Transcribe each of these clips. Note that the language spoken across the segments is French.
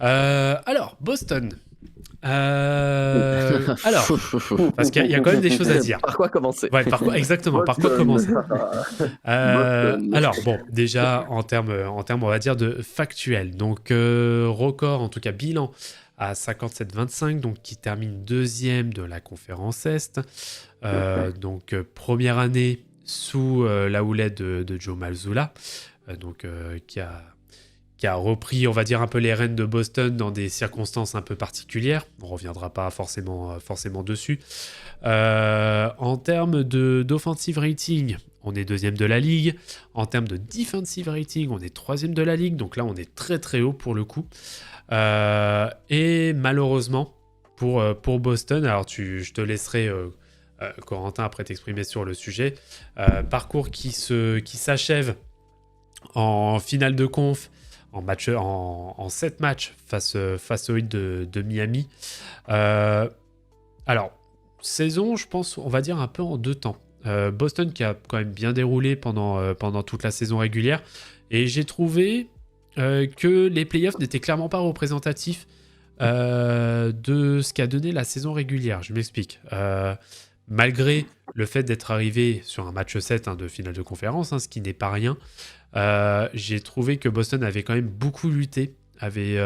Alors, Boston. Alors, parce qu'il y a quand même des choses à dire. Par quoi commencer? Ouais, exactement, par quoi Boston. commencer? Boston. Alors, bon, déjà, en termes, on va dire, de factuel. Donc, record, en tout cas, bilan à 57-25, donc qui termine deuxième de la conférence Est. Donc, première année sous la houlette de Joe Mazzulla, qui a repris, on va dire, un peu les rênes de Boston dans des circonstances un peu particulières. On ne reviendra pas forcément dessus. En termes d'offensive rating, on est deuxième de la ligue. En termes de defensive rating, on est troisième de la ligue. Donc là, on est très très haut pour le coup. Et malheureusement, pour Boston, alors je te laisserai, Corentin, après t'exprimer sur le sujet. Parcours qui s'achève en finale de conf, en 7 matchs face au Heat de Miami. Alors, saison, je pense, on va dire un peu en deux temps. Boston qui a quand même bien déroulé pendant toute la saison régulière. Et j'ai trouvé que les playoffs n'étaient clairement pas représentatifs de ce qu'a donné la saison régulière. Je m'explique. Malgré le fait d'être arrivé sur un match 7 de finale de conférence, ce qui n'est pas rien, j'ai trouvé que Boston avait quand même beaucoup lutté, avait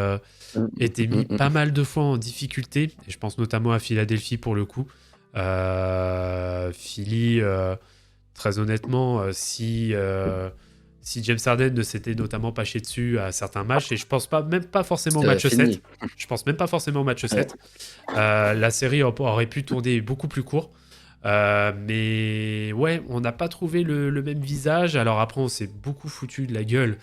été mis pas mal de fois en difficulté, et je pense notamment à Philadelphie pour le coup. Philly, très honnêtement, si James Harden ne s'était notamment pas chié dessus à certains matchs, et je pense même pas forcément au match Fini. 7, je pense même pas forcément au match 7, la série aurait pu tourner beaucoup plus court. Mais ouais, on n'a pas trouvé le même visage. Alors après, on s'est beaucoup foutu de la gueule,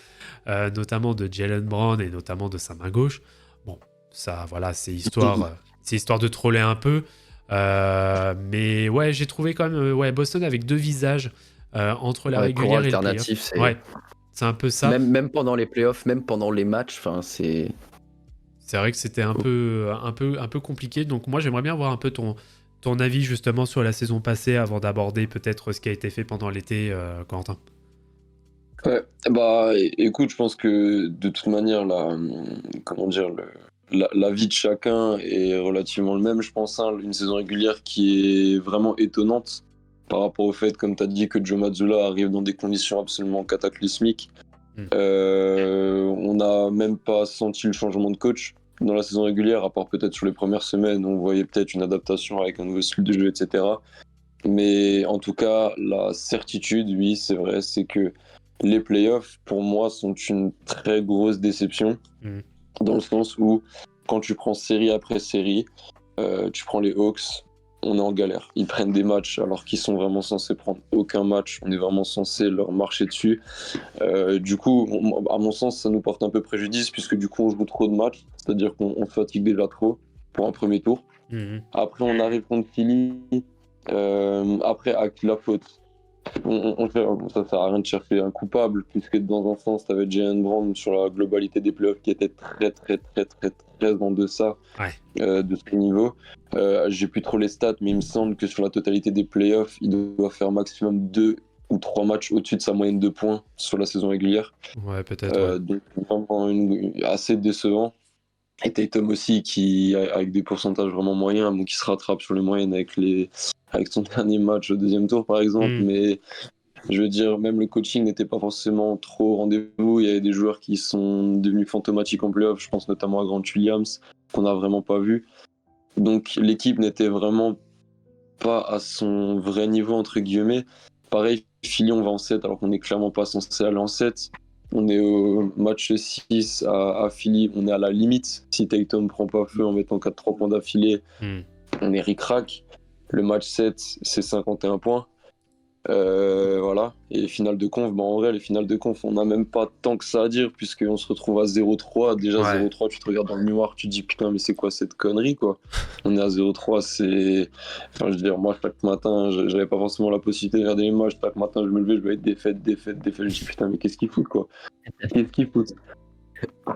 notamment de Jaylen Brown et notamment de sa main gauche. Bon, ça, voilà, c'est histoire de troller un peu. Mais ouais, j'ai trouvé quand même Boston avec deux visages entre la régulière et le playoff. Alternatif, Ouais, c'est un peu ça. même pendant les playoffs, même pendant les matchs, c'est... C'est vrai que c'était un peu compliqué. Donc moi, j'aimerais bien avoir un peu ton avis justement sur la saison passée avant d'aborder peut-être ce qui a été fait pendant l'été, Corentin. Ouais, bah écoute, je pense que de toute manière, comment dire, la vie de chacun est relativement le même, je pense. Une saison régulière qui est vraiment étonnante par rapport au fait, comme tu as dit, que Joe Mazzulla arrive dans des conditions absolument cataclysmiques. On n'a même pas senti le changement de coach dans la saison régulière, à part peut-être sur les premières semaines, où on voyait peut-être une adaptation avec un nouveau style de jeu, etc. Mais en tout cas, la certitude, oui, c'est vrai, c'est que les playoffs, pour moi, sont une très grosse déception, dans le sens où, quand tu prends série après série, tu prends les Hawks, on est en galère. Ils prennent des matchs alors qu'ils sont vraiment censés prendre aucun match. On est vraiment censé leur marcher dessus. Du coup, à mon sens, ça nous porte un peu préjudice, puisque du coup, on joue trop de matchs. C'est-à-dire qu'on fatigue déjà trop pour un premier tour. Après, on arrive contre Philly. Après, à qui la faute? Ça sert à rien de chercher un coupable, puisque dans un sens, tu avais Jaylen Brown sur la globalité des playoffs qui était très, très, très, très, très en deçà de ce niveau. J'ai plus trop les stats, mais il me semble que sur la totalité des playoffs, il doit faire maximum 2 ou 3 matchs au-dessus de sa moyenne de points sur la saison régulière. Ouais, peut-être. Donc, vraiment assez décevant. Et Tatum aussi, qui, avec des pourcentages vraiment moyens, qui se rattrape sur les moyennes avec son dernier match au deuxième tour, par exemple. Mais je veux dire, même le coaching n'était pas forcément trop au rendez-vous. Il y avait des joueurs qui sont devenus fantomatiques en playoff. Je pense notamment à Grant Williams, qu'on n'a vraiment pas vu. Donc l'équipe n'était vraiment pas à son vrai niveau, entre guillemets. Pareil, Philly, on va en 7 alors qu'on n'est clairement pas censé aller en 7. On est au match 6 à Philly, on est à la limite. Si Tatum ne prend pas feu en mettant 4-3 points d'affilée, on est ric-rac. Le match 7, c'est 51 points. Voilà. Et finale de conf, en vrai, les finales de conf, on n'a même pas tant que ça à dire, puisqu'on se retrouve à 0-3. Déjà, 0-3, tu te regardes dans le miroir, tu te dis putain, mais c'est quoi cette connerie, quoi? On est à 0-3, c'est. Enfin, je veux dire, moi, chaque matin, j'avais pas forcément la possibilité de regarder les matchs. Chaque matin, je me levais, je voyais défaite. Je me dis putain, mais qu'est-ce qu'ils foutent, quoi? Qu'est-ce qu'ils foutent?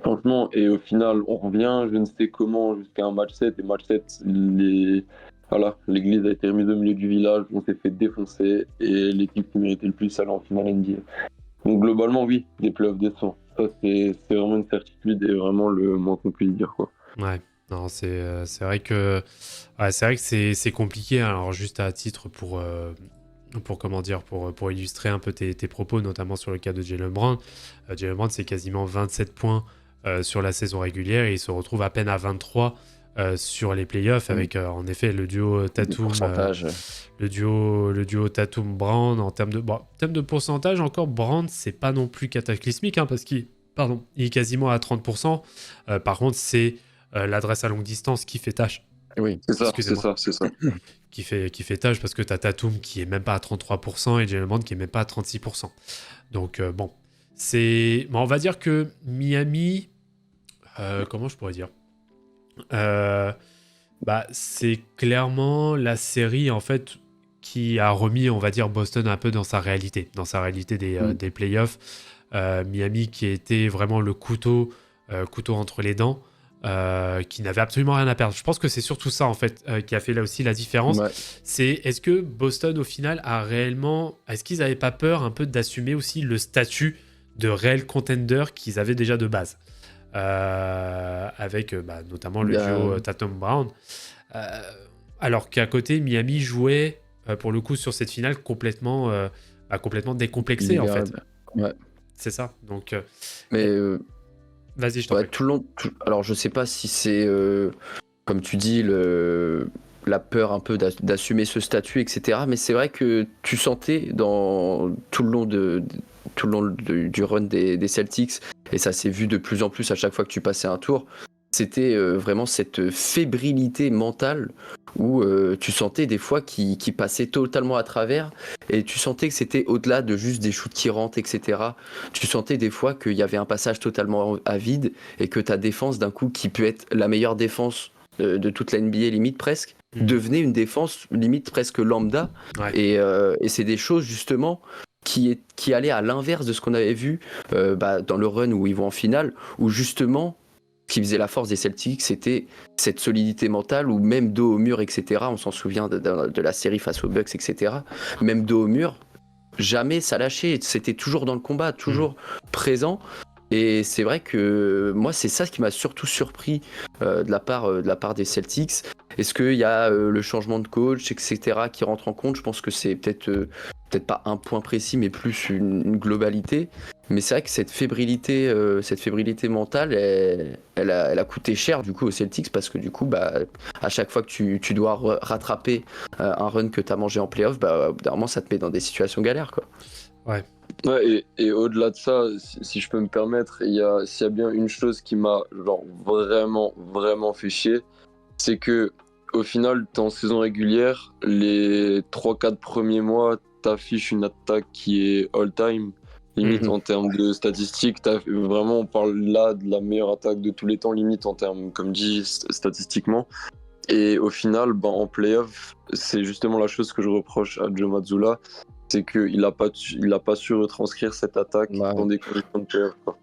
Franchement, et au final, on revient, je ne sais comment, jusqu'à un match 7. Et match 7, voilà, l'église a été remise au milieu du village, on s'est fait défoncer et l'équipe qui méritait le plus allait en finale NBA. Donc globalement, oui, des playoffs décevants. Ça, c'est vraiment une certitude et vraiment le moins qu'on puisse dire, quoi. Ouais, non, c'est vrai que c'est compliqué. Alors, juste à titre pour comment dire, pour illustrer un peu tes propos, notamment sur le cas de Jaylen Brown. Jaylen Brown, c'est quasiment 27 points sur la saison régulière et il se retrouve à peine à 23 sur les playoffs avec en effet le duo Tatum, Pourcentage. le duo Tatum Brown en termes de pourcentage. Encore Brown, c'est pas non plus cataclysmique hein, parce qu'il il est quasiment à 30%. Par contre, c'est l'adresse à longue distance qui fait tâche. Oui. C'est ça, c'est Excusez-moi. ça, c'est ça. Qui fait tâche parce que t'as Tatum qui est même pas à 33% et Jalen Brown qui est même pas à 36%. Donc bon, on va dire que Miami, comment je pourrais dire, c'est clairement la série en fait qui a remis, on va dire, Boston un peu dans sa réalité des playoffs. Miami qui était vraiment le couteau entre les dents. Qui n'avait absolument rien à perdre. Je pense que c'est surtout ça en fait qui a fait là aussi la différence. Ouais. C'est est-ce que Boston au final est-ce qu'ils n'avaient pas peur un peu d'assumer aussi le statut de réel contender qu'ils avaient déjà de base avec notamment le duo Tatum Brown. Alors qu'à côté Miami jouait pour le coup sur cette finale complètement décomplexé en fait. Ouais. C'est ça. Donc Mais vas-y, je t'en prie. tout le long. Alors, je sais pas si c'est, comme tu dis, la peur un peu d'assumer ce statut, etc. Mais c'est vrai que tu sentais tout le long du run des Celtics, et ça s'est vu de plus en plus à chaque fois que tu passais un tour. C'était vraiment cette fébrilité mentale où tu sentais des fois qui passait totalement à travers, et tu sentais que c'était au-delà de juste des shoots qui rentrent, etc. Tu sentais des fois qu'il y avait un passage totalement à vide et que ta défense d'un coup, qui peut être la meilleure défense de toute la NBA limite presque, devenait une défense limite presque lambda. Ouais. Et c'est des choses justement qui allaient à l'inverse de ce qu'on avait vu dans le run où ils vont en finale, où justement ce qui faisait la force des Celtics, c'était cette solidité mentale, où même dos au mur, etc. On s'en souvient de la série face aux Bucks, etc. Même dos au mur, jamais ça lâchait. C'était toujours dans le combat, toujours présent. Et c'est vrai que moi, c'est ça qui m'a surtout surpris de la part des Celtics. Est-ce qu'il y a le changement de coach, etc., qui rentre en compte? Je pense que c'est peut-être pas un point précis, mais plus une globalité. Mais c'est vrai que cette fébrilité mentale, elle a coûté cher du coup aux Celtics, parce que du coup, à chaque fois que tu dois rattraper un run que tu as mangé en playoff, au bout d'un moment, ça te met dans des situations galères, quoi. Ouais. Ouais, et au-delà de ça, si je peux me permettre, s'il y a bien une chose qui m'a vraiment, vraiment fait chier, c'est que au final, t'es en saison régulière, les 3-4 premiers mois, t'affiches une attaque qui est all-time, limite en termes de statistiques. Vraiment, on parle là de la meilleure attaque de tous les temps, limite en termes, comme dit, statistiquement. Et au final, en playoff, c'est justement la chose que je reproche à Joe Mazzulla, c'est qu'il n'a pas su retranscrire cette attaque dans des conditions de playoff, quoi.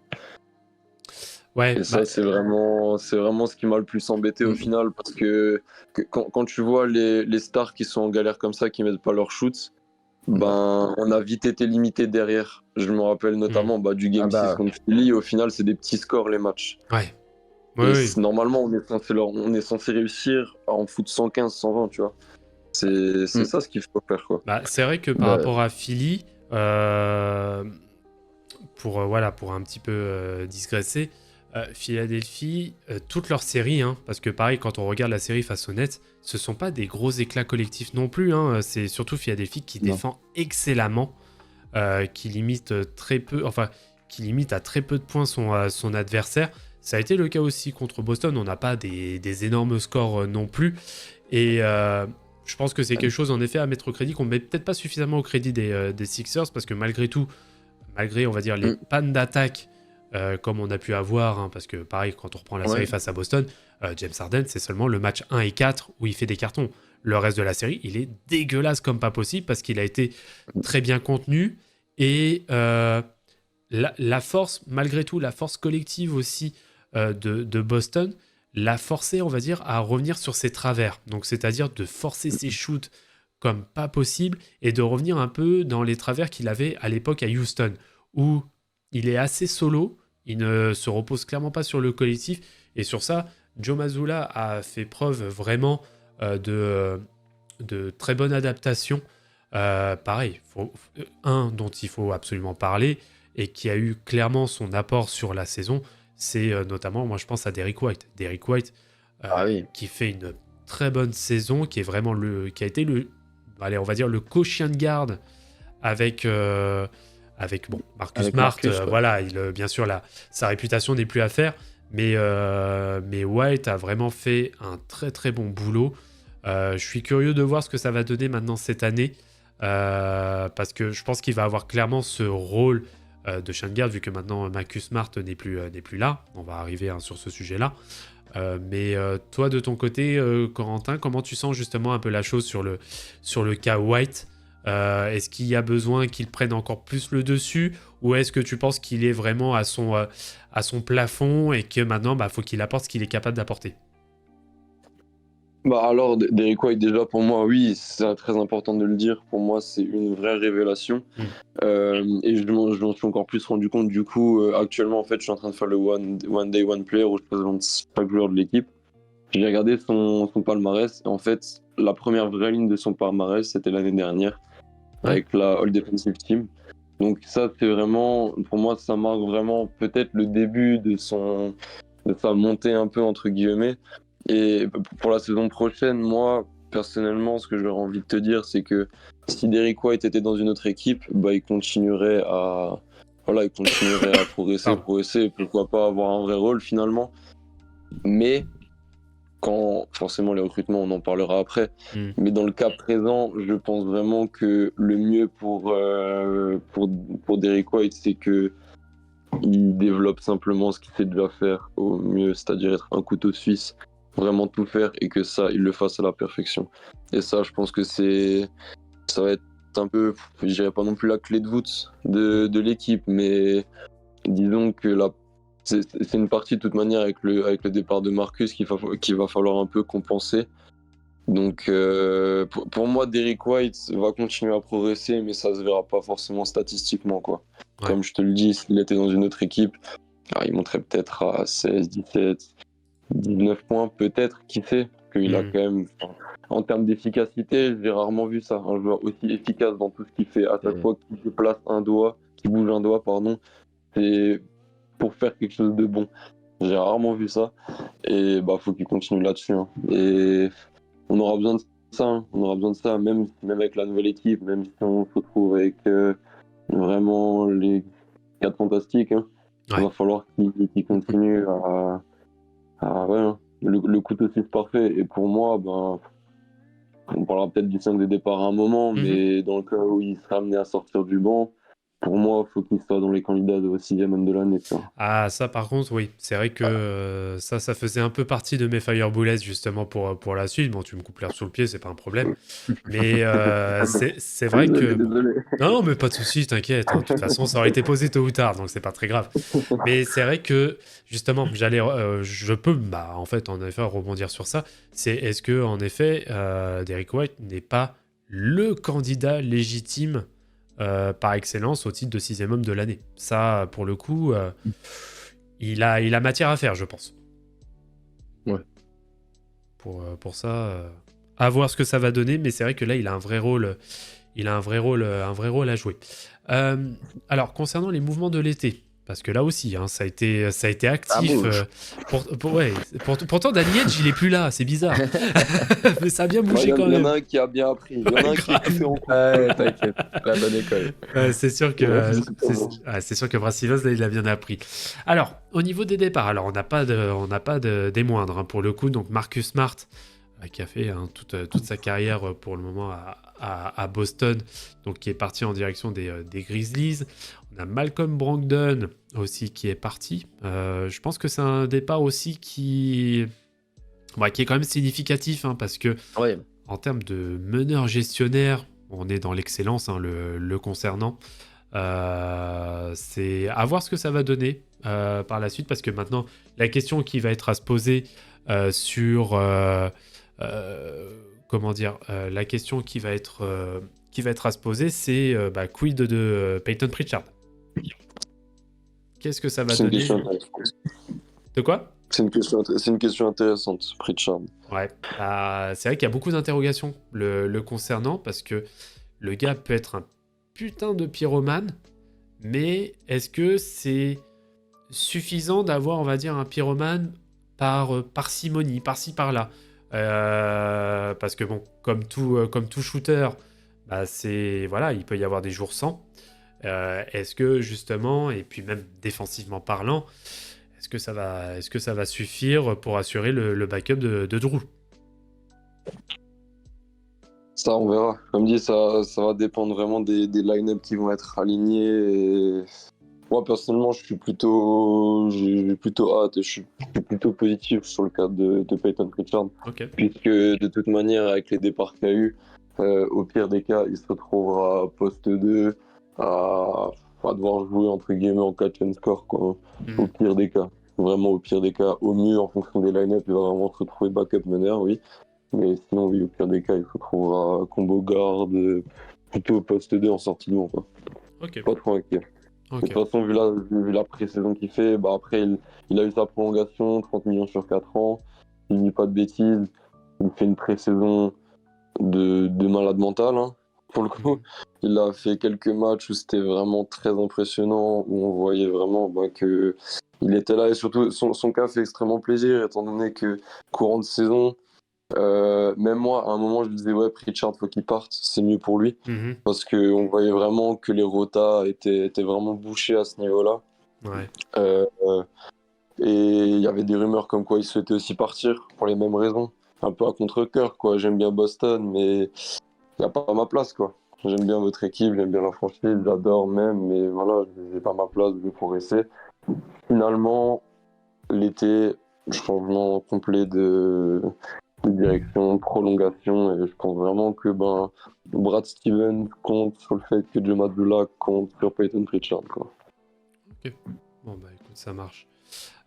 Ouais, et ça, c'est vraiment ce qui m'a le plus embêté au final, parce que quand tu vois les stars qui sont en galère comme ça, qui mettent pas leur shoot, on a vite été limité derrière. Je me rappelle notamment du Game 6 contre Philly. Au final, c'est des petits scores, les matchs. Ouais. Normalement, on est censé réussir à en foutre 115, 120, tu vois. C'est ça ce qu'il faut faire, quoi. C'est vrai que par rapport à Philly, pour un petit peu digresser, Philadelphie, toute leur série, parce que pareil, quand on regarde la série face aux Nets, ce sont pas des gros éclats collectifs non plus. C'est surtout Philadelphie qui défend excellemment, qui limite à très peu de points son adversaire. Ça a été le cas aussi contre Boston. On n'a pas des énormes scores non plus. Et je pense que c'est quelque chose en effet à mettre au crédit, qu'on ne met peut-être pas suffisamment au crédit des Sixers, parce que malgré on va dire les pannes d'attaque comme on a pu avoir, parce que pareil, quand on reprend la série face à Boston, James Harden, c'est seulement le match 1 et 4 où il fait des cartons. Le reste de la série, il est dégueulasse comme pas possible, parce qu'il a été très bien contenu. Et la force, malgré tout, la force collective aussi de Boston l'a forcé, on va dire, à revenir sur ses travers. Donc, c'est-à-dire de forcer ses shoots comme pas possible et de revenir un peu dans les travers qu'il avait à l'époque à Houston, où il est assez solo, il ne se repose clairement pas sur le collectif. Et sur ça, Joe Mazzulla a fait preuve vraiment de très bonne adaptation. Pareil, un dont il faut absolument parler et qui a eu clairement son apport sur la saison, c'est notamment, moi je pense à Derrick White. Derrick White, Ah oui. qui fait une très bonne saison, qui est vraiment qui a été allez, on va dire le co-chien de garde avec bon, Marcus Avec Smart. Marcus, ouais. Voilà, bien sûr, sa réputation n'est plus à faire, mais White a vraiment fait un très très bon boulot. Je suis curieux de voir ce que ça va donner maintenant cette année, parce que je pense qu'il va avoir clairement ce rôle de chien de garde, vu que maintenant Marcus Smart n'est plus là. On va arriver sur ce sujet-là. Mais toi, de ton côté, Corentin, comment tu sens justement un peu la chose sur le cas White? Est-ce qu'il y a besoin qu'il prenne encore plus le dessus, ou est-ce que tu penses qu'il est vraiment à son plafond et que maintenant, faut qu'il apporte ce qu'il est capable d'apporter? Bah alors, Derrick White, déjà pour moi, oui, c'est très important de le dire. Pour moi, c'est une vraie révélation. Et je m'en suis encore plus rendu compte. Du coup, actuellement, en fait, je suis en train de faire le One Day One Player où je présente chaque joueur de l'équipe. J'ai regardé son palmarès. Et en fait, la première vraie ligne de son palmarès, c'était l'année dernière, avec la All Defensive Team. Donc ça, c'est vraiment, pour moi, ça marque vraiment peut-être le début de sa montée un peu, entre guillemets. Et pour la saison prochaine, moi, personnellement, ce que j'aurais envie de te dire, c'est que si Derrick White était dans une autre équipe, il continuerait à progresser, et pourquoi pas avoir un vrai rôle finalement. Mais quand, forcément, les recrutements, on en parlera après. Mais dans le cas présent, je pense vraiment que le mieux pour Derrick White, c'est que il développe simplement ce qu'il sait déjà faire au mieux, c'est-à-dire être un couteau suisse, vraiment tout faire, et que ça, il le fasse à la perfection. Et ça, je pense que ça va être un peu, je dirais pas non plus la clé de voûte de l'équipe, mais disons que c'est une partie de toute manière avec le départ de Marcus qu'il va falloir un peu compenser. Donc pour moi, Derrick White va continuer à progresser, mais ça se verra pas forcément statistiquement, quoi. Ouais. Comme je te le dis, s'il était dans une autre équipe, il monterait peut-être à 16, 17, 19 points, peut-être, qui sait, qu'il a quand même, en termes d'efficacité, j'ai rarement vu ça, un joueur aussi efficace dans tout ce qu'il fait, à chaque fois qu'il déplace qu'il bouge un doigt, pardon, c'est pour faire quelque chose de bon. J'ai rarement vu ça, et faut qu'il continue là-dessus, hein. Et on aura besoin de ça, hein. On aura besoin de ça, même avec la nouvelle équipe, même si on se retrouve avec vraiment les 4 fantastiques, hein. Ouais. Il va falloir qu'il continue ouais, hein. Le couteau suisse parfait. Et pour moi, on parlera peut-être du 5 de départ à un moment, mais dans le cas où il sera amené à sortir du banc, pour moi, il faut qu'il soit dans les candidats au 6e homme de l'année. Ah, ça par contre, oui. C'est vrai que ça faisait un peu partie de mes Fire Bullets justement pour la suite. Bon, tu me coupes l'herbe sous le pied, c'est pas un problème. Mais c'est vrai que... Désolé. Non, mais pas de souci, t'inquiète. Hein. De toute façon, ça aurait été posé tôt ou tard, donc c'est pas très grave. Mais c'est vrai que, justement, je peux, en fait, en effet, rebondir sur ça. C'est est-ce que, en effet, Derrick White n'est pas le candidat légitime par excellence au titre de 6e homme de l'année? Ça, pour le coup, il a matière à faire, je pense. Ouais. Pour ça, à voir ce que ça va donner, mais c'est vrai que là, il a un vrai rôle. Il a un vrai rôle à jouer. Alors, concernant les mouvements de l'été, parce que là aussi, hein, ça a été actif. Pourtant, Danny Hedge, il est plus là, c'est bizarre. Mais ça a bien bougé quand même. Il y en a un qui a bien appris. Il y en a un qui a fait en cours. T'inquiète, la bonne école. C'est sûr que Brad Stevens, là, il a bien appris. Alors, au niveau des départs, alors on n'a pas des moindres, hein, pour le coup. Donc, Marcus Smart, qui a fait toute sa carrière pour le moment à Boston, donc qui est parti en direction des Grizzlies. On a Malcolm Brogdon aussi qui est parti. Je pense que c'est un départ aussi qui est quand même significatif, hein, parce que en termes de meneur gestionnaire, on est dans l'excellence, hein, le concernant. C'est à voir ce que ça va donner par la suite, parce que maintenant, la question qui va être à se poser sur... la question qui va être à se poser, c'est quid de Peyton Pritchard. Qu'est-ce que ça va C'est une donner? question intéressante. De quoi? C'est une question intéressante, Pritchard. Ouais, bah, c'est vrai qu'il y a beaucoup d'interrogations le concernant parce que le gars peut être un putain de pyromane, mais est-ce que c'est suffisant d'avoir, on va dire, un pyromane par parcimonie, par-ci, par-là? Parce que bon, comme tout shooter, bah c'est voilà, il peut y avoir des jours sans. Est-ce que justement, et puis même défensivement parlant, est-ce que ça va suffire pour assurer le backup de Drew? Ça, on verra. Comme dit, ça va dépendre vraiment des line-up qui vont être alignés. Et moi, personnellement, j'ai plutôt hâte et je suis plutôt positif sur le cas de Peyton Pritchard. Ok. Puisque de toute manière, avec les départs qu'il y a eu, au pire des cas, il se retrouvera poste 2 à devoir jouer entre guillemets en catch and score, quoi. Au Mhm. pire des cas. Vraiment au pire des cas. Au mieux, en fonction des line-up, il va vraiment se retrouver backup meneur, oui. Mais sinon, oui, au pire des cas, il se retrouvera combo guard, plutôt au poste 2 en sortie de banc, quoi. Ok. Pas trop inquiet. De toute Ok. façon, vu la pré-saison qu'il fait, bah après, il a eu sa prolongation, 30 millions sur 4 ans. Si je dis pas de bêtises, il fait une pré-saison de malade mental, hein. Pour le coup, Mhm. il a fait quelques matchs où c'était vraiment très impressionnant, où on voyait vraiment que il était là. Et surtout, son cas fait extrêmement plaisir, étant donné que courant de saison, même moi, à un moment, je me disais, ouais, Pritchard, faut qu'il parte, c'est mieux pour lui. Mhm. Parce qu'on voyait vraiment que les rotas étaient vraiment bouchés à ce niveau-là. Ouais. Euh, et il y avait des rumeurs comme quoi il souhaitait aussi partir pour les mêmes raisons. Un peu à contre-cœur, quoi. J'aime bien Boston, mais il n'y a pas ma place, quoi. J'aime bien votre équipe, j'aime bien la franchise, j'adore même, mais voilà, j'ai pas ma place, je veux progresser. Finalement, l'été, changement complet de direction, prolongation, et je pense vraiment que Brad Stevens compte sur le fait que Joe Mazzulla compte sur Peyton Pritchard, quoi. Ok. Bon, bah écoute, ça marche.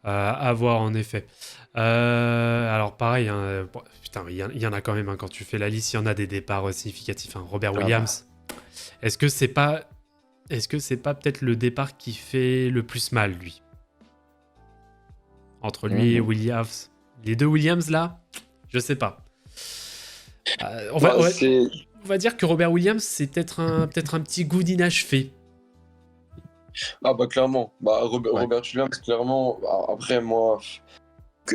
À voir en effet. Alors pareil, hein, bon, putain, il y en a quand même, hein, quand tu fais la liste, il y en a des départs significatifs, hein. Robert Ah bah. Williams, est-ce que c'est pas, est-ce que c'est pas peut-être le départ qui fait le plus mal, lui? Entre lui et Mhm. Williams. Les deux Williams là, je sais pas. Euh, on va, Bah, on va, c'est. on va dire que Robert Williams, c'est peut-être un petit goût d'inachevé. Ah bah clairement. Bah, Ouais. Robert Williams, clairement. Bah, après, moi,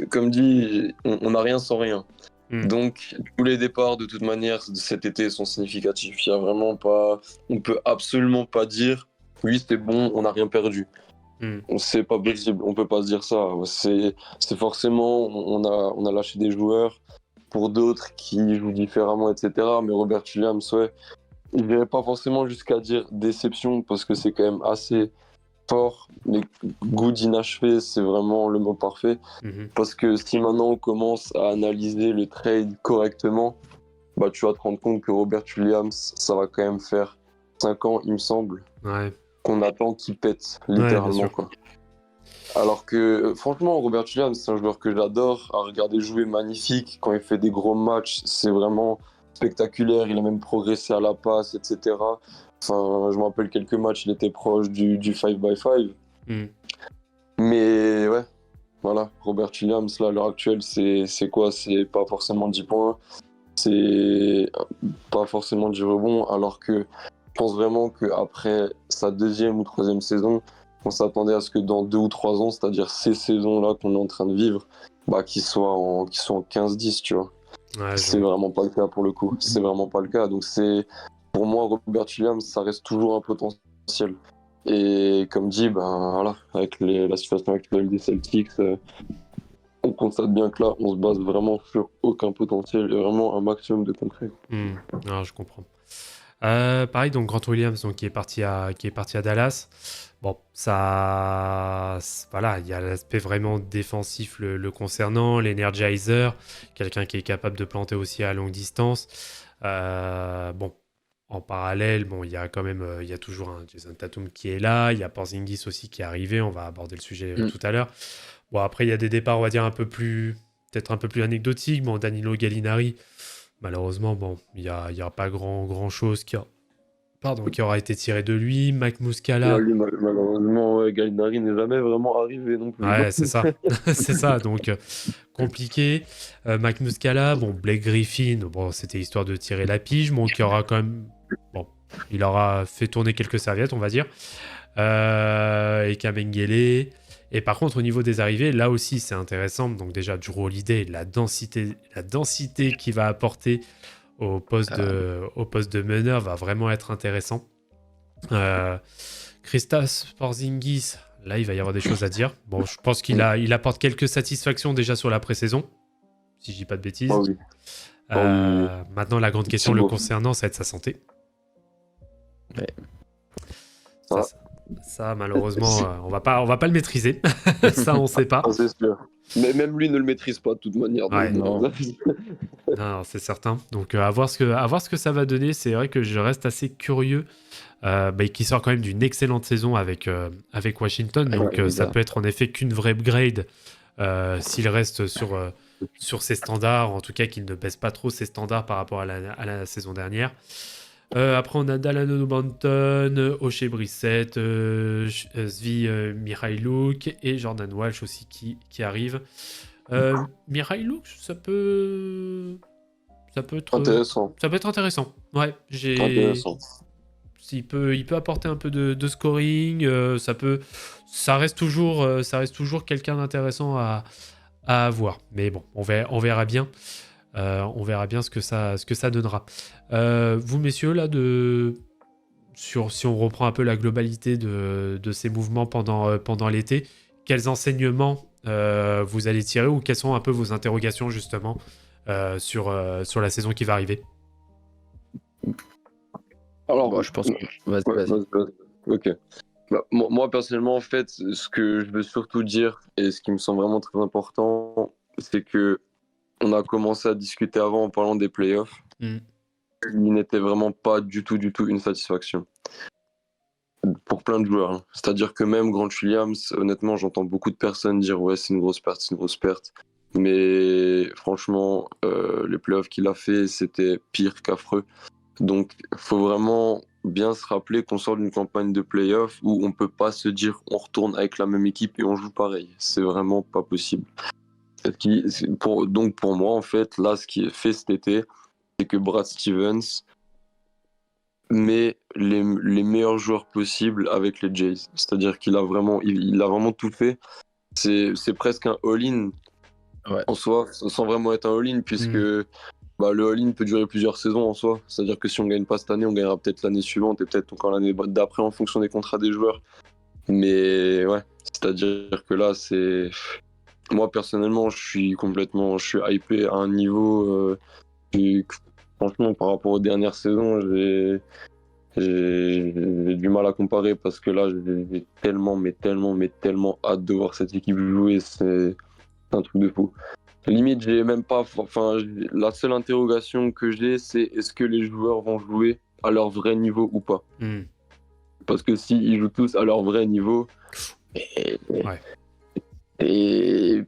comme dit, on n'a rien sans rien. Hmm. Donc, tous les départs, de toute manière, de cet été sont significatifs. Il y a vraiment pas. On peut absolument pas dire, oui, c'était bon, on n'a rien perdu. Hmm. C'est pas possible, on peut pas se dire ça. C'est forcément, on a lâché des joueurs pour d'autres qui jouent différemment, etc. Mais Robert Williams, ouais, il n'irait pas forcément jusqu'à dire déception parce que c'est quand même assez fort. Mais goût d'inachevé, c'est vraiment le mot parfait. Mhm. Parce que si maintenant on commence à analyser le trade correctement, bah tu vas te rendre compte que Robert Williams, ça va quand même faire 5 ans, il me semble, Ouais. qu'on attend qu'il pète, Ouais, bien littéralement, sûr. quoi. Alors que, franchement, Robert Williams, c'est un joueur que j'adore. À regarder jouer, magnifique. Quand il fait des gros matchs, c'est vraiment spectaculaire. Il a même progressé à la passe, etc. Enfin, je me rappelle quelques matchs, il était proche du 5x5. Hmm. Mais ouais, voilà, Robert Williams, là, à l'heure actuelle, c'est quoi? C'est pas forcément 10 points, c'est pas forcément du rebond, alors que je pense vraiment qu'après sa deuxième ou troisième saison, on s'attendait à ce que dans 2 ou 3 ans, c'est-à-dire ces saisons-là qu'on est en train de vivre, bah, qu'ils soient en 15-10, tu vois. Ouais, je C'est vois. vraiment pas le cas pour le coup. C'est vraiment pas le cas. Donc pour moi, Robert Williams, ça reste toujours un potentiel. Et comme dit, ben voilà, avec la situation actuelle des Celtics, on constate bien que là, on se base vraiment sur aucun potentiel et vraiment un maximum de concret. Hmm. Ah, je comprends. Pareil, donc Grant Williams, donc, qui est parti à Dallas. Bon, voilà, il y a l'aspect vraiment défensif le concernant, l'Energizer, quelqu'un qui est capable de planter aussi à longue distance. Bon, en parallèle, bon, il y a quand même, il y a toujours un Jason Tatum qui est là, il y a Porzingis aussi qui est arrivé, on va aborder le sujet Mm. tout à l'heure. Bon, après, il y a des départs, on va dire, peut-être un peu plus anecdotiques. Bon, Danilo Gallinari, malheureusement, bon, il y a pas grand chose qui aura été tiré de lui. Mike Muscala. Lui, malheureusement, ouais, Gallinari n'est jamais vraiment arrivé non plus. Ouais, c'est ça. C'est ça, donc compliqué. Mike Muscala, bon, Blake Griffin, bon, c'était histoire de tirer la pige, bon, qui aura quand même... Bon, il aura fait tourner quelques serviettes, on va dire. Et Kamengele. Et par contre, au niveau des arrivées, là aussi, c'est intéressant. Donc déjà, Jrue Holiday, la densité qu'il va apporter au poste de meneur va vraiment être intéressant. Kristaps Porzingis, là, il va y avoir des choses à dire. Bon, je pense qu'il apporte quelques satisfactions déjà sur la pré-saison, si je dis pas de bêtises. Ah oui. Maintenant, la grande question le concernant, ça va être sa santé. Ouais. Ça, malheureusement, on va pas le maîtriser. Ça, on sait pas. C'est sûr. Mais même lui ne le maîtrise pas de toute manière. Ouais. Donc, Non, c'est certain. Donc, à voir ce que ça va donner. C'est vrai que je reste assez curieux. Qui sort quand même d'une excellente saison avec Washington. Donc, ça peut être en effet qu'une vraie upgrade s'il reste sur ses standards. En tout cas, qu'il ne baisse pas trop ses standards par rapport à la saison dernière. Après, on a Dalano Banton, Oshae Brissett, Svi Mykhailiuk et Jordan Walsh aussi qui arrive. Mykhailiuk, ça peut être intéressant. Ça peut être intéressant. Ouais, Intéressant. il peut apporter un peu de scoring. Ça reste toujours quelqu'un d'intéressant à avoir. Mais bon, on verra bien. On verra bien ce que ça donnera. Vous, messieurs, là, si on reprend un peu la globalité de ces mouvements pendant l'été, quels enseignements vous allez tirer ou quelles sont un peu vos interrogations, justement, sur la saison qui va arriver? Alors, je pense que... Vas-y. Ok. Moi, personnellement, en fait, ce que je veux surtout dire, et ce qui me semble vraiment très important, c'est que on a commencé à discuter avant en parlant des playoffs. Il n'était vraiment pas du tout une satisfaction. Pour plein de joueurs. Hein. C'est-à-dire que même Grant Williams, honnêtement, j'entends beaucoup de personnes dire « Ouais, c'est une grosse perte. » Mais franchement, les playoffs qu'il a fait, c'était pire qu'affreux. Donc, il faut vraiment bien se rappeler qu'on sort d'une campagne de playoffs où on ne peut pas se dire on retourne avec la même équipe et on joue pareil. C'est vraiment pas possible. Donc pour moi, en fait, là, ce qui est fait cet été, c'est que Brad Stevens met les meilleurs joueurs possibles avec les Jays. C'est-à-dire qu'il a vraiment, il a vraiment tout fait. C'est presque un all-in en soi, sans vraiment être un all-in, puisque le all-in peut durer plusieurs saisons en soi. C'est-à-dire que si on gagne pas cette année, on gagnera peut-être l'année suivante et peut-être encore l'année d'après en fonction des contrats des joueurs. Mais ouais, c'est-à-dire que là, c'est... Moi, personnellement, je suis hypé à un niveau... franchement, par rapport aux dernières saisons, j'ai du mal à comparer parce que là, j'ai tellement hâte de voir cette équipe jouer. C'est un truc de fou. Limite, j'ai même pas... Enfin, la seule interrogation que j'ai, c'est est-ce que les joueurs vont jouer à leur vrai niveau ou pas? Parce que s'ils jouent tous à leur vrai niveau... Et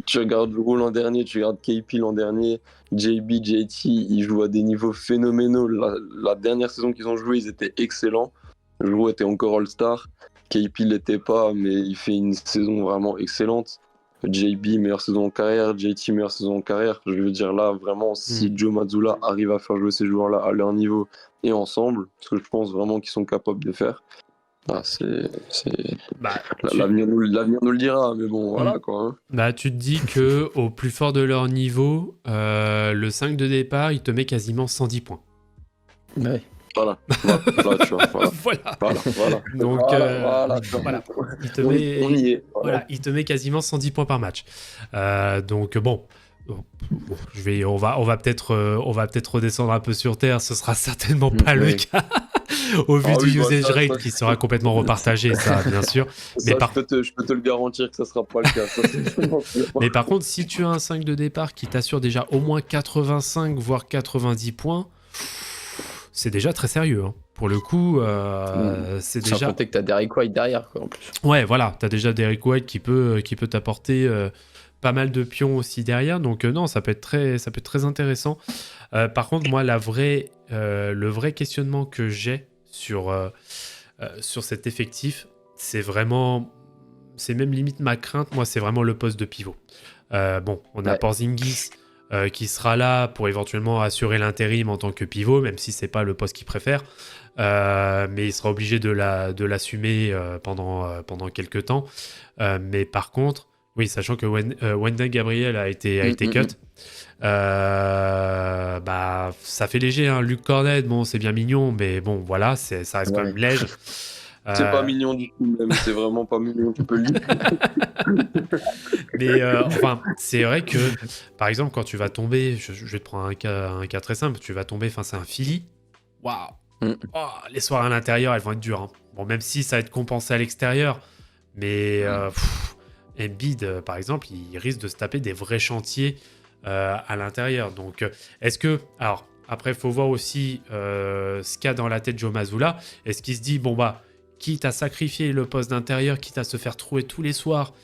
tu regardes Jrue l'an dernier, tu regardes KP l'an dernier, JB, JT, ils jouent à des niveaux phénoménaux. La dernière saison qu'ils ont joué, ils étaient excellents. Jrue était encore All-Star, KP l'était pas, mais il fait une saison vraiment excellente. JB, meilleure saison en carrière, JT, meilleure saison en carrière. Je veux dire là, vraiment, si Joe Mazzulla arrive à faire jouer ces joueurs-là à leur niveau et ensemble, ce que je pense vraiment qu'ils sont capables de faire, l'avenir nous le dira, mais bon, voilà quoi. Hein. Tu te dis que au plus fort de leur niveau, le 5 de départ, il te met quasiment 110 points. Ouais. Voilà, tu vois. Voilà. Donc, voilà. On y est. Voilà, il te met quasiment 110 points par match. Donc bon. On va peut-être redescendre un peu sur terre. Ce sera certainement pas le cas au vu du usage rate qui sera complètement repartagé, ça bien sûr. Mais je peux te le garantir que ça sera pas le cas. Ça, mais par contre, si tu as un 5 de départ qui t'assure déjà au moins 85 voire 90 points, c'est déjà très sérieux. Hein. Pour le coup, c'est déjà. Sans compter que t'as Derrick White derrière, quoi, en plus. Ouais, voilà, t'as déjà Derrick White qui peut t'apporter pas mal de pions aussi derrière. Donc non, ça peut être très intéressant. Par contre, moi, le vrai questionnement que j'ai sur cet effectif, c'est même limite ma crainte. Moi, c'est vraiment le poste de pivot. Bon, on a Ouais. Porzingis qui sera là pour éventuellement assurer l'intérim en tant que pivot, même si c'est pas le poste qu'il préfère. Mais il sera obligé de l'assumer pendant quelques temps. Mais par contre, oui, sachant que Wendell Gabriel a été cut, bah, ça fait léger. Hein. Luke Cornet, bon, c'est bien mignon, mais bon, voilà, ça reste quand Ouais. même léger. C'est pas Euh, mignon du tout, même. C'est vraiment pas mignon. Tu peux le dire. Mais enfin, c'est vrai que, par exemple, quand tu vas tomber, je vais te prendre un cas très simple, tu vas tomber face à un Philly, waouh, Mm. oh, les soirées à l'intérieur, elles vont être dures. Hein. Bon, même si ça va être compensé à l'extérieur, mais Embiid, par exemple, il risque de se taper des vrais chantiers à l'intérieur. Donc, est-ce que... Alors, après, il faut voir aussi ce qu'il y a dans la tête de Joe Mazzulla. Est-ce qu'il se dit, bon, bah, quitte à sacrifier le poste d'intérieur, quitte à se faire trouer tous les soirs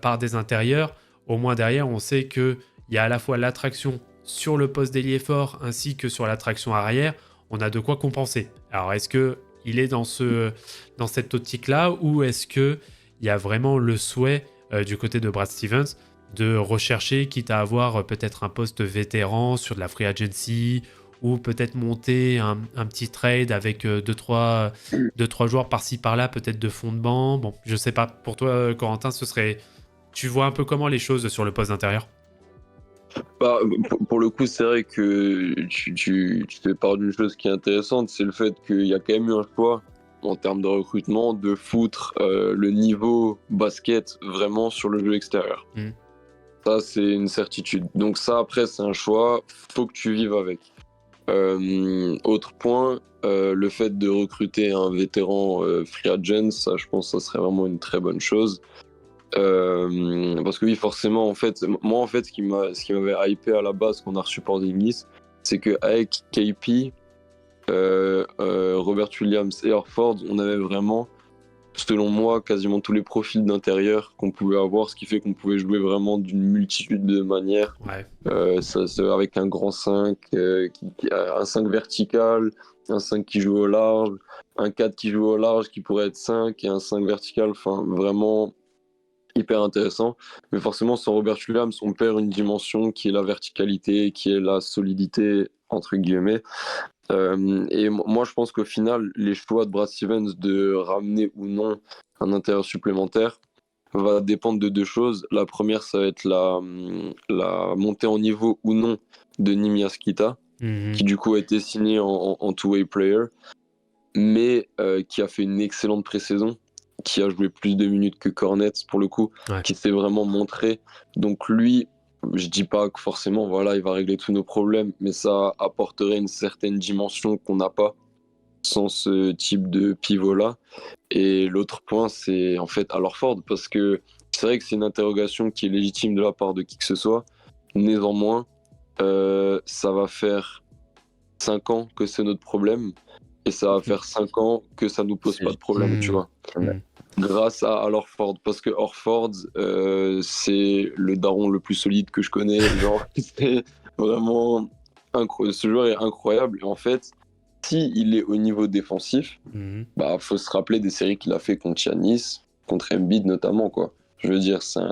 par des intérieurs, au moins derrière, on sait qu'il y a à la fois l'attraction sur le poste d'ailier fort ainsi que sur l'attraction arrière. On a de quoi compenser. Alors, est-ce qu'il est dans cette optique-là ou est-ce qu'il y a vraiment le souhait du côté de Brad Stevens de rechercher, quitte à avoir peut-être un poste vétéran sur de la free agency ou peut-être monter un petit trade avec 2-3 joueurs par-ci par-là, peut-être de fond de banc. Bon, je sais pas. Pour toi, Corentin, tu vois un peu comment les choses sur le poste d'intérieur? Bah, pour le coup, c'est vrai que tu fais part d'une chose qui est intéressante, c'est le fait qu'il y a quand même eu un choix en termes de recrutement de foutre le niveau basket vraiment sur le jeu extérieur. Ça, c'est une certitude. Donc ça, après, c'est un choix, faut que tu vives avec. Autre point, le fait de recruter un vétéran free agent, ça, je pense que ça serait vraiment une très bonne chose. Parce que oui, forcément, en fait, moi, en fait, ce qui m'avait hypé à la base quand on a reçu Porzingis, c'est qu'avec KP, Robert Williams et Horford, on avait vraiment, selon moi, quasiment tous les profils d'intérieur qu'on pouvait avoir, ce qui fait qu'on pouvait jouer vraiment d'une multitude de manières. Ouais. Avec un grand 5, un 5 vertical, un 5 qui joue au large, un 4 qui joue au large qui pourrait être 5 et un 5 vertical, enfin vraiment hyper intéressant. Mais forcément, sans Robert Williams, on perd une dimension qui est la verticalité, qui est la solidité, entre guillemets. Et moi, je pense qu'au final, les choix de Brad Stevens de ramener ou non un intérieur supplémentaire va dépendre de deux choses. La première, ça va être la montée en niveau ou non de Nimias Quita, qui du coup a été signé en two-way player, mais qui a fait une excellente pré-saison, qui a joué plus de minutes que Cornets pour le coup, Ouais. qui s'est vraiment montré. Donc lui, je dis pas que forcément voilà, il va régler tous nos problèmes, mais ça apporterait une certaine dimension qu'on n'a pas sans ce type de pivot-là. Et l'autre point, c'est en fait Al Horford, parce que c'est vrai que c'est une interrogation qui est légitime de la part de qui que ce soit. Néanmoins, ça va faire 5 ans que c'est notre problème, et ça va faire 5 ans que ça nous pose pas de problème, tu vois. Grâce à Al Horford, parce que Horford, c'est le daron le plus solide que je connais. Genre, c'est vraiment incroyable. Ce joueur est incroyable. Et en fait, si il est au niveau défensif, bah faut se rappeler des séries qu'il a fait contre Giannis, contre Embiid notamment, quoi. Je veux dire, certes,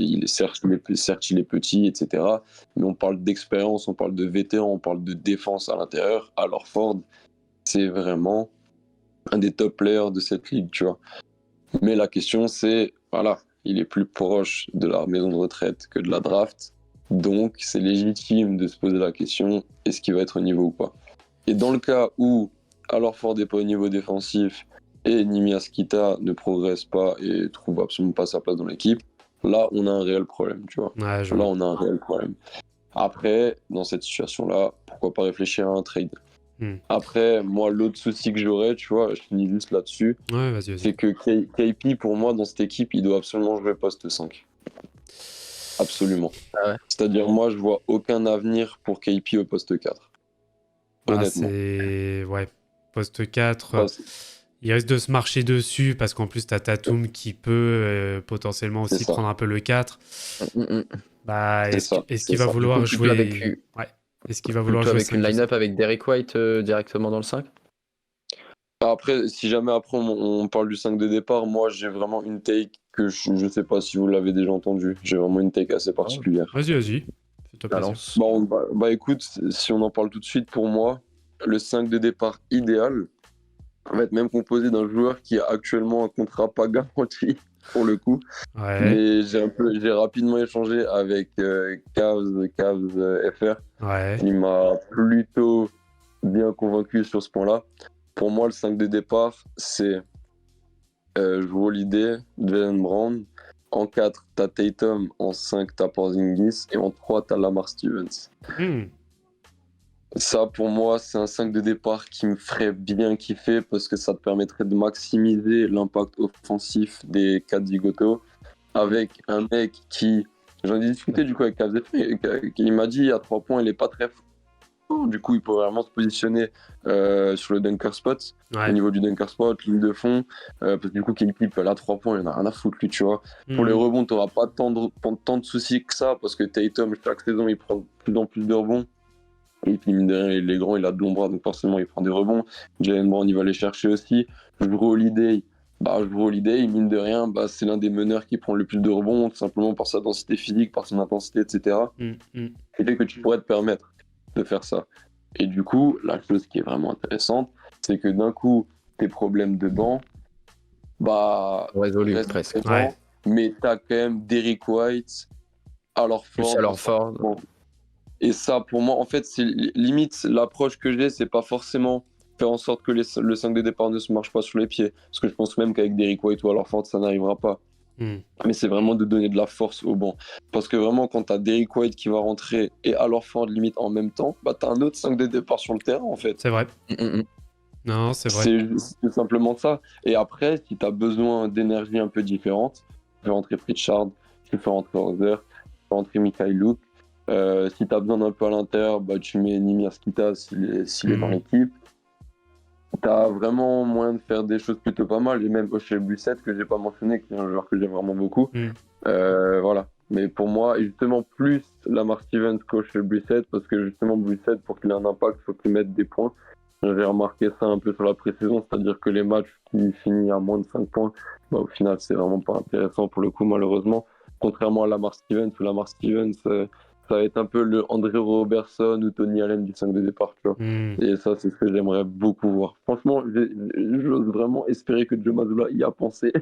il est petit, etc. Mais on parle d'expérience, on parle de vétéran, on parle de défense à l'intérieur. Al Horford, c'est vraiment un des top players de cette ligue, tu vois. Mais la question, c'est, voilà, il est plus proche de la maison de retraite que de la draft. Donc, c'est légitime de se poser la question, est-ce qu'il va être au niveau ou pas? Et dans le cas où Al Horford n'est pas au niveau défensif et Nimias Quita ne progresse pas et trouve absolument pas sa place dans l'équipe, là, on a un réel problème, tu vois. Ouais, je Là, vois. on a un réel problème. Après, dans cette situation-là, pourquoi pas réfléchir à un trade? Après, moi, l'autre souci que j'aurais, tu vois, je finis juste là-dessus, Ouais, vas-y. c'est que KP, pour moi, dans cette équipe, il doit absolument jouer poste 5. Absolument. Ah ouais. C'est-à-dire, moi, je vois aucun avenir pour KP au poste 4. Ah, Honnêtement. c'est... Ouais. Poste 4, Parce- il risque de se marcher dessus parce qu'en plus, tu as Tatum qui peut potentiellement C'est aussi ça. prendre un peu le 4. Mm, mm. Bah, C'est ça. est-ce C'est qu'il va ça. Du coup, vouloir jouer... Ouais. Est-ce qu'il va vouloir plutôt jouer avec une 5-2-5? line-up avec Derrick White directement dans le 5? Après, si jamais après on parle du 5 de départ, moi j'ai vraiment une take que je sais pas si vous l'avez déjà entendu. J'ai vraiment une take assez particulière. Vas-y. Fais-toi plaisir. Balance. Bon, bah, écoute, si on en parle tout de suite, pour moi, le 5 de départ idéal va être même composé d'un joueur qui a actuellement un contrat pas garanti pour le coup. Ouais. Mais j'ai rapidement échangé avec Cavs FR. Ouais. Il m'a plutôt bien convaincu sur ce point-là. Pour moi, le 5 de départ, c'est Jrue Holiday, Jalen Brown. En 4, t'as Tatum. En 5, t'as Porzingis. Et en 3, t'as Lamar Stevens. Hmm. Ça, pour moi, c'est un 5 de départ qui me ferait bien kiffer parce que ça te permettrait de maximiser l'impact offensif des 4 zigotos avec un mec qui. J'en ai discuté du coup avec KZF, il m'a dit à 3 points, il est pas très fort. Du coup, il peut vraiment se positionner sur le dunker spot, Ouais. au niveau du dunker spot, ligne de fond, parce que du coup, K-Clip, là, 3 points, il en a rien à foutre, lui, tu vois. Pour les Hmm. rebonds, t'auras pas tant de soucis que ça, parce que Tatum, chaque saison, il prend de plus en plus de rebonds. Et puis, mine de rien, il est grand, il a de longs bras, donc forcément, il prend des rebonds. Jalen Brown, il va les chercher aussi. Jrue Holiday, mine de rien, bah, c'est l'un des meneurs qui prend le plus de rebonds, tout simplement par sa densité physique, par son intensité, etc. Hmm. Et fait que tu pourrais te permettre de faire ça. Et du coup, la chose qui est vraiment intéressante, c'est que d'un coup, tes problèmes de banc, bah, Résolu, restent presque. présents, Ouais. mais t'as quand même Derrick White, alors Plus fort. alors fort. Et ça, pour moi, en fait, c'est limite l'approche que j'ai, c'est pas forcément faire en sorte que le 5 de départ ne se marche pas sur les pieds. Parce que je pense même qu'avec Derrick White ou alors Ford, ça n'arrivera pas. Hmm. Mais c'est vraiment de donner de la force au banc. Parce que vraiment, quand t'as Derrick White qui va rentrer et alors Ford limite en même temps, bah t'as un autre 5 de départ sur le terrain en fait. C'est vrai. Mm, mm. Non, c'est vrai. C'est simplement ça. Et après, si t'as besoin d'énergie un peu différente, tu fais rentrer Pritchard, tu fais rentrer Roser, tu fais rentrer Mikhailuk. Si t'as besoin d'un peu à l'intérieur, bah tu mets Nimir Skita s'il est dans l'équipe. T'as vraiment moyen de faire des choses plutôt pas mal. Et même Oshel Bussett, que j'ai pas mentionné, qui est un joueur que j'aime vraiment beaucoup. Hmm. Voilà. Mais pour moi, justement, plus Lamar Stevens qu'Oshel Bussett, parce que justement, Bussett, pour qu'il ait un impact, il faut qu'il mette des points. J'ai remarqué ça un peu sur la pré-saison, c'est-à-dire que les matchs qui finissent à moins de 5 points, bah, au final, c'est vraiment pas intéressant pour le coup, malheureusement. Contrairement à Lamar Stevens, où Lamar Stevens, ça va être un peu le André Robertson ou Tony Allen du 5 de départ, tu vois. Hmm. Et ça, c'est ce que j'aimerais beaucoup voir. Franchement, j'ose vraiment espérer que Joe Mazzulla y a pensé.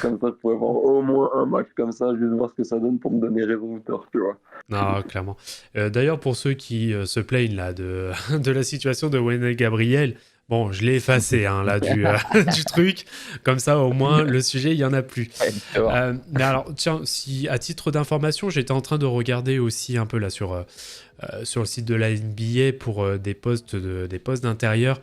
Comme ça, je pourrais voir au moins un match comme ça, juste voir ce que ça donne pour me donner raison ou tort, tu vois. Non, clairement. D'ailleurs, pour ceux qui se plaignent là de, de la situation de Wendell Gabriel, bon, je l'ai effacé hein, là du truc. Comme ça, au moins, le sujet, il y en a plus. Ouais, tu vois. Mais alors, tiens, si à titre d'information, j'étais en train de regarder aussi un peu là sur le site de la NBA pour des postes d'intérieur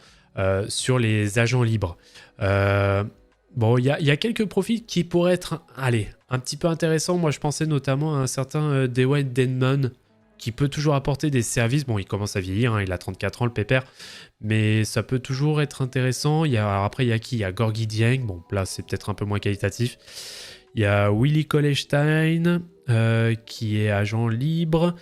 sur les agents libres. Bon, il y a quelques profils qui pourraient être, allez, un petit peu intéressants. Moi, je pensais notamment à un certain Dewayne Dedmon qui peut toujours apporter des services. Bon, il commence à vieillir, hein, il a 34 ans, le pépère, mais ça peut toujours être intéressant. Alors après, il y a qui? Il y a Gorgui Dieng. Bon, là, c'est peut-être un peu moins qualitatif. Il y a Willy Cauley-Stein, qui est agent libre.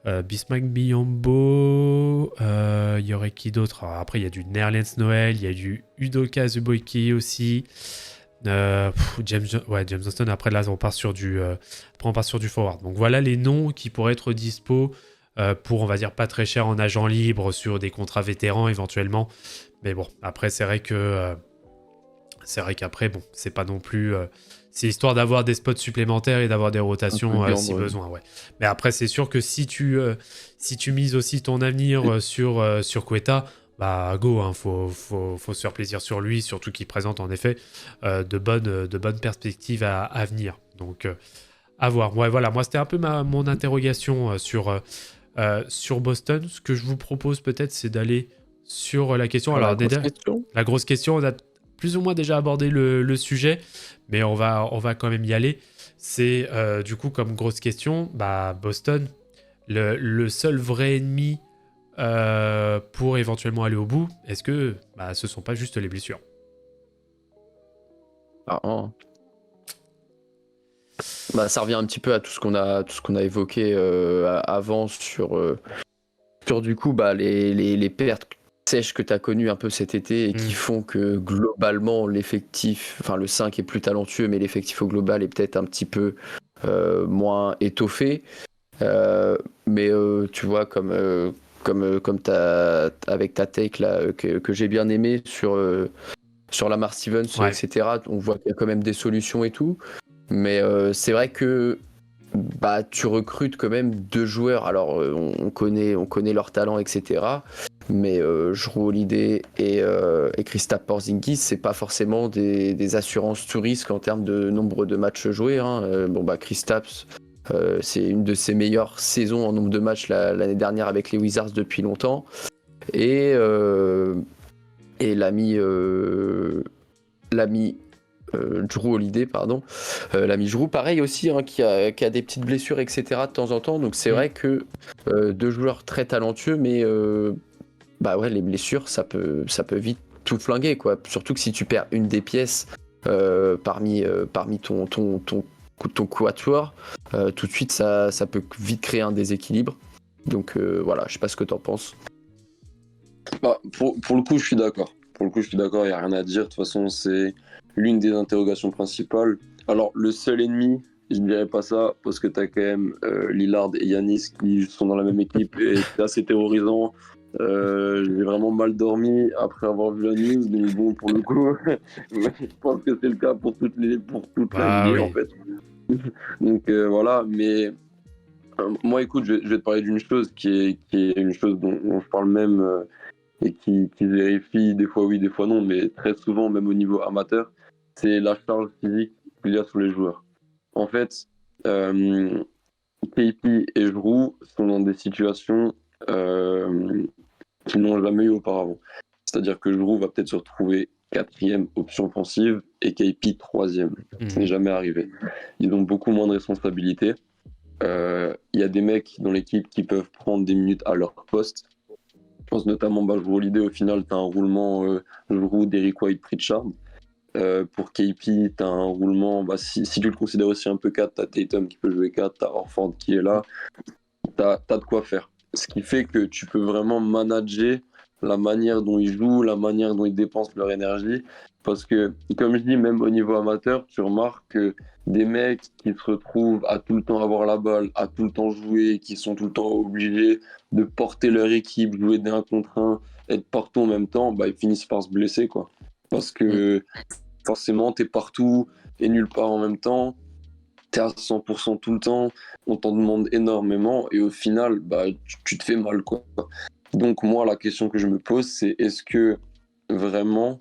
Bismack Biyombo, il y aurait qui d'autre? Après, il y a du Nerlens Noel, il y a du Udoka Azubuike aussi. James Johnston, après là, on part sur du forward. Donc voilà les noms qui pourraient être dispo pour, on va dire, pas très cher en agent libre sur des contrats vétérans éventuellement. Mais bon, après, c'est vrai qu'après, bon, c'est pas non plus... c'est histoire d'avoir des spots supplémentaires et d'avoir des rotations si besoin, ouais. Mais après, c'est sûr que si tu mises aussi ton avenir sur Quetta, bah go, hein, faut se faire plaisir sur lui, surtout qu'il présente en effet de bonnes perspectives à venir. Donc, à voir. Ouais, voilà, moi, c'était un peu mon interrogation sur Boston. Ce que je vous propose peut-être, c'est d'aller sur la question. Alors, la grosse question, on a plus ou moins déjà abordé le sujet, mais on va quand même y aller. C'est du coup comme grosse question, bah, Boston, le seul vrai ennemi pour éventuellement aller au bout, est-ce que ce sont pas juste les blessures? Bah, ça revient un petit peu à tout ce qu'on a évoqué avant sur du coup les pertes sèches que tu as connues un peu cet été et qui font que globalement l'effectif, enfin le 5 est plus talentueux, mais l'effectif au global est peut-être un petit peu moins étoffé. Mais tu vois, comme avec ta take là, que j'ai bien aimé sur Lamar Stevens, Ouais. etc., on voit qu'il y a quand même des solutions et tout. Mais c'est vrai que bah, tu recrutes quand même 2 joueurs. Alors, on connaît leur talent, etc. Mais Jrue Holiday et Kristaps Porzingis, c'est pas forcément des assurances tout risque en termes de nombre de matchs joués. Hein. Kristaps, c'est une de ses meilleures saisons en nombre de matchs l'année dernière avec les Wizards depuis longtemps. Et l'ami Jrue Holiday, pardon. L'ami Jrue, pareil aussi, hein, qui a des petites blessures, etc. de temps en temps. Donc c'est vrai que 2 joueurs très talentueux, mais bah ouais, les blessures, ça peut vite tout flinguer, quoi. Surtout que si tu perds une des pièces parmi ton quatuor, tout de suite, ça peut vite créer un déséquilibre. Donc voilà, je sais pas ce que t'en penses. Bah, pour le coup, je suis d'accord. Pour le coup, je suis d'accord, il n'y a rien à dire. De toute façon, c'est l'une des interrogations principales. Alors, le seul ennemi, je ne dirais pas ça, parce que tu as quand même Lillard et Yanis qui sont dans la même équipe et c'est assez terrorisant. J'ai vraiment mal dormi après avoir vu la news, donc bon, pour le coup, je pense que c'est le cas pour toute la Bah NBA en oui. fait. Donc voilà, mais moi écoute, je vais te parler d'une chose qui est une chose dont je parle même et qui vérifie des fois oui, des fois non, mais très souvent, même au niveau amateur, c'est la charge physique qu'il y a sur les joueurs. En fait, KP et Jrue sont dans des situations qu'ils n'ont jamais eu auparavant. C'est-à-dire que Jrue va peut-être se retrouver 4e option offensive et KP 3e. Ce n'est jamais arrivé. Ils ont beaucoup moins de responsabilités. Il y a des mecs dans l'équipe qui peuvent prendre des minutes à leur poste. Je pense notamment Jrue Holiday, au final, tu as un roulement Jrue, Derrick White, Pritchard. Pour KP, tu as un roulement, si tu le considères aussi un peu 4, tu as Tatum qui peut jouer 4, tu as Horford qui est là, tu as de quoi faire. Ce qui fait que tu peux vraiment manager la manière dont ils jouent, la manière dont ils dépensent leur énergie. Parce que, comme je dis, même au niveau amateur, tu remarques que des mecs qui se retrouvent à tout le temps avoir la balle, à tout le temps jouer, qui sont tout le temps obligés de porter leur équipe, jouer des 1 contre 1, être partout en même temps, ils finissent par se blesser, quoi. Parce que forcément, t'es partout et nulle part en même temps, t'es à 100% tout le temps, on t'en demande énormément et au final, tu te fais mal, quoi. Donc moi, la question que je me pose, c'est est-ce que vraiment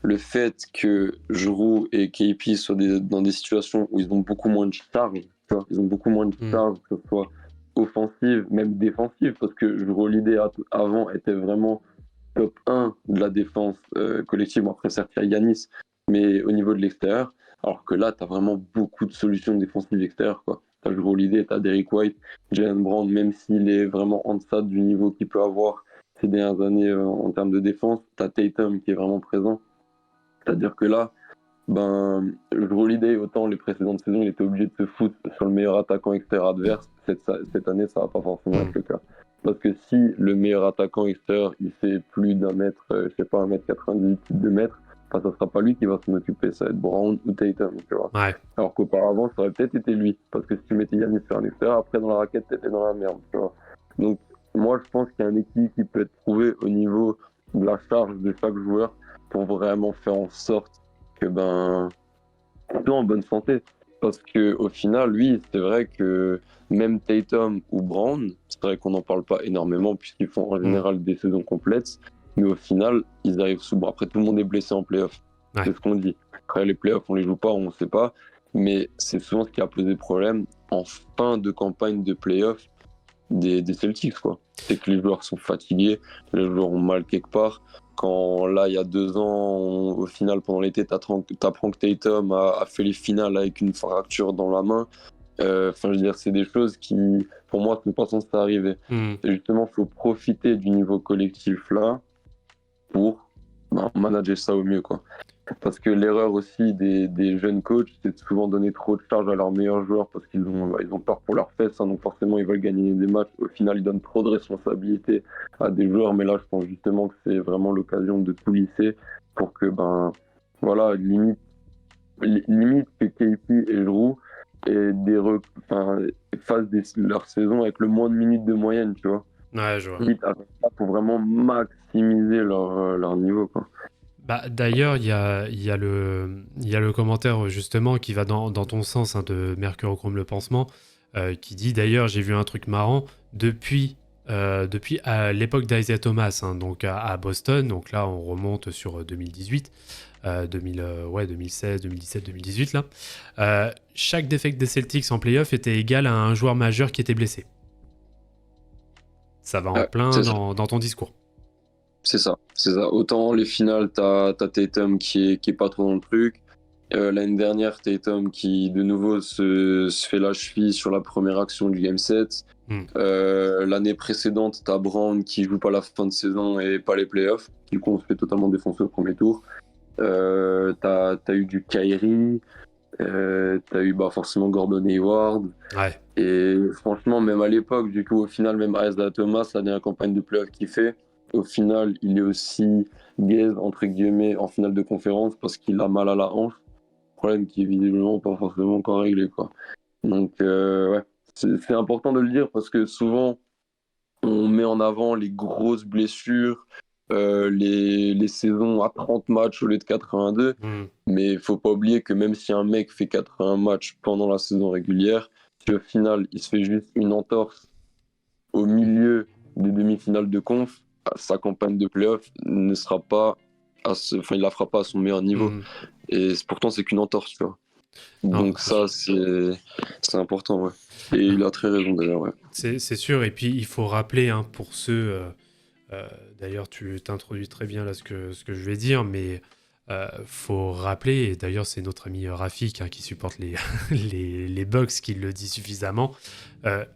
le fait que Jrue et KP soient dans des situations où ils ont beaucoup moins de charge, tu vois, ils ont beaucoup moins de charge, que ce soit offensive, même défensive, parce que Jrue Holiday avant était vraiment top 1 de la défense collective. Bon, après, certes, il y a Yanis, mais au niveau de l'extérieur, alors que là, tu as vraiment beaucoup de solutions défensives extérieures. Tu as Jrue Holiday, tu as Derrick White, Jalen Brown, même s'il est vraiment en deçà du niveau qu'il peut avoir ces dernières années en termes de défense, tu as Tatum qui est vraiment présent. C'est-à-dire que là, Jrue Holiday, autant les précédentes saisons, il était obligé de se foutre sur le meilleur attaquant extérieur adverse. Cette année, ça va pas forcément être le cas. Parce que si le meilleur attaquant extérieur, il fait plus d'un mètre, je sais pas, 1m90, 2 mètres, ça sera pas lui qui va s'en occuper, ça va être Brown ou Tatum, tu vois. Ouais. Alors qu'auparavant, ça aurait peut-être été lui. Parce que si tu mettais Yannis sur un extérieur, après dans la raquette, t'étais dans la merde, tu vois. Donc, moi, je pense qu'il y a un équilibre qui peut être trouvé au niveau de la charge de chaque joueur pour vraiment faire en sorte que plutôt en bonne santé. Parce que au final, oui, c'est vrai que même Tatum ou Brown, c'est vrai qu'on n'en parle pas énormément puisqu'ils font en général des saisons complètes, mais au final, ils arrivent sous. Bon, après, tout le monde est blessé en playoff. Ouais. C'est ce qu'on dit. Après, les playoffs, on les joue pas, on ne sait pas. Mais c'est souvent ce qui a posé problème en fin de campagne de playoff des Celtics, quoi. C'est que les joueurs sont fatigués, les joueurs ont mal quelque part. Quand là, il y a 2 ans, au final, pendant l'été, t'apprends que Tatum a fait les finales avec une fracture dans la main. Enfin, je veux dire, c'est des choses qui, pour moi, ne sont pas censées arriver. Et justement, il faut profiter du niveau collectif là pour manager ça au mieux, quoi. Parce que l'erreur aussi des jeunes coachs, c'est de souvent donner trop de charges à leurs meilleurs joueurs parce ils ont peur pour leurs fesses, hein, donc forcément ils veulent gagner des matchs. Au final, ils donnent trop de responsabilités à des joueurs, mais là, je pense justement que c'est vraiment l'occasion de tout lisser pour que, voilà, limite que KP et Giroud fassent leur saison avec le moins de minutes de moyenne, tu vois. Ouais, je vois. Limite avec ça pour vraiment maximiser leur niveau, quoi. Bah, d'ailleurs, il y a le commentaire justement qui va dans ton sens, hein, de Mercurochrome le pansement, qui dit d'ailleurs, j'ai vu un truc marrant depuis à l'époque d'Isaiah Thomas, hein, donc à Boston, donc là on remonte sur 2018, 2016, 2017, 2018 là. Chaque défaite des Celtics en playoff était égale à un joueur majeur qui était blessé. Ça va en plein c'est ça. dans ton discours. C'est ça. Autant les finales, t'as Tatum qui est pas trop dans le truc. L'année dernière, Tatum qui de nouveau se fait la cheville sur la première action du Game 7. L'année précédente, t'as Brown qui joue pas la fin de saison et pas les playoffs, qui se fait totalement défoncer au premier tour. T'as eu du Kyrie, t'as eu forcément Gordon Hayward. Ouais. Et franchement, même à l'époque, du coup, au final, même Isaiah Thomas, la dernière campagne de playoffs qu'il fait, au final, il est aussi gaze, entre guillemets, en finale de conférence parce qu'il a mal à la hanche. Problème qui est visiblement pas forcément encore réglé, quoi. Donc, ouais, c'est important de le dire parce que souvent, on met en avant les grosses blessures, les saisons à 30 matchs au lieu de 82. Mais il faut pas oublier que même si un mec fait 80 matchs pendant la saison régulière, si au final, il se fait juste une entorse au milieu des demi-finales de conf, sa campagne de playoff ne sera pas il la fera pas à son meilleur niveau. Et pourtant, c'est qu'une entorse, tu vois. Donc ça, c'est important, ouais. Et il a très raison, d'ailleurs, ouais. C'est sûr, et puis il faut rappeler, hein, pour ceux... d'ailleurs, tu t'introduis très bien là ce que je vais dire, mais faut rappeler, et d'ailleurs c'est notre ami Rafik, hein, qui supporte les Bucks qui le dit suffisamment,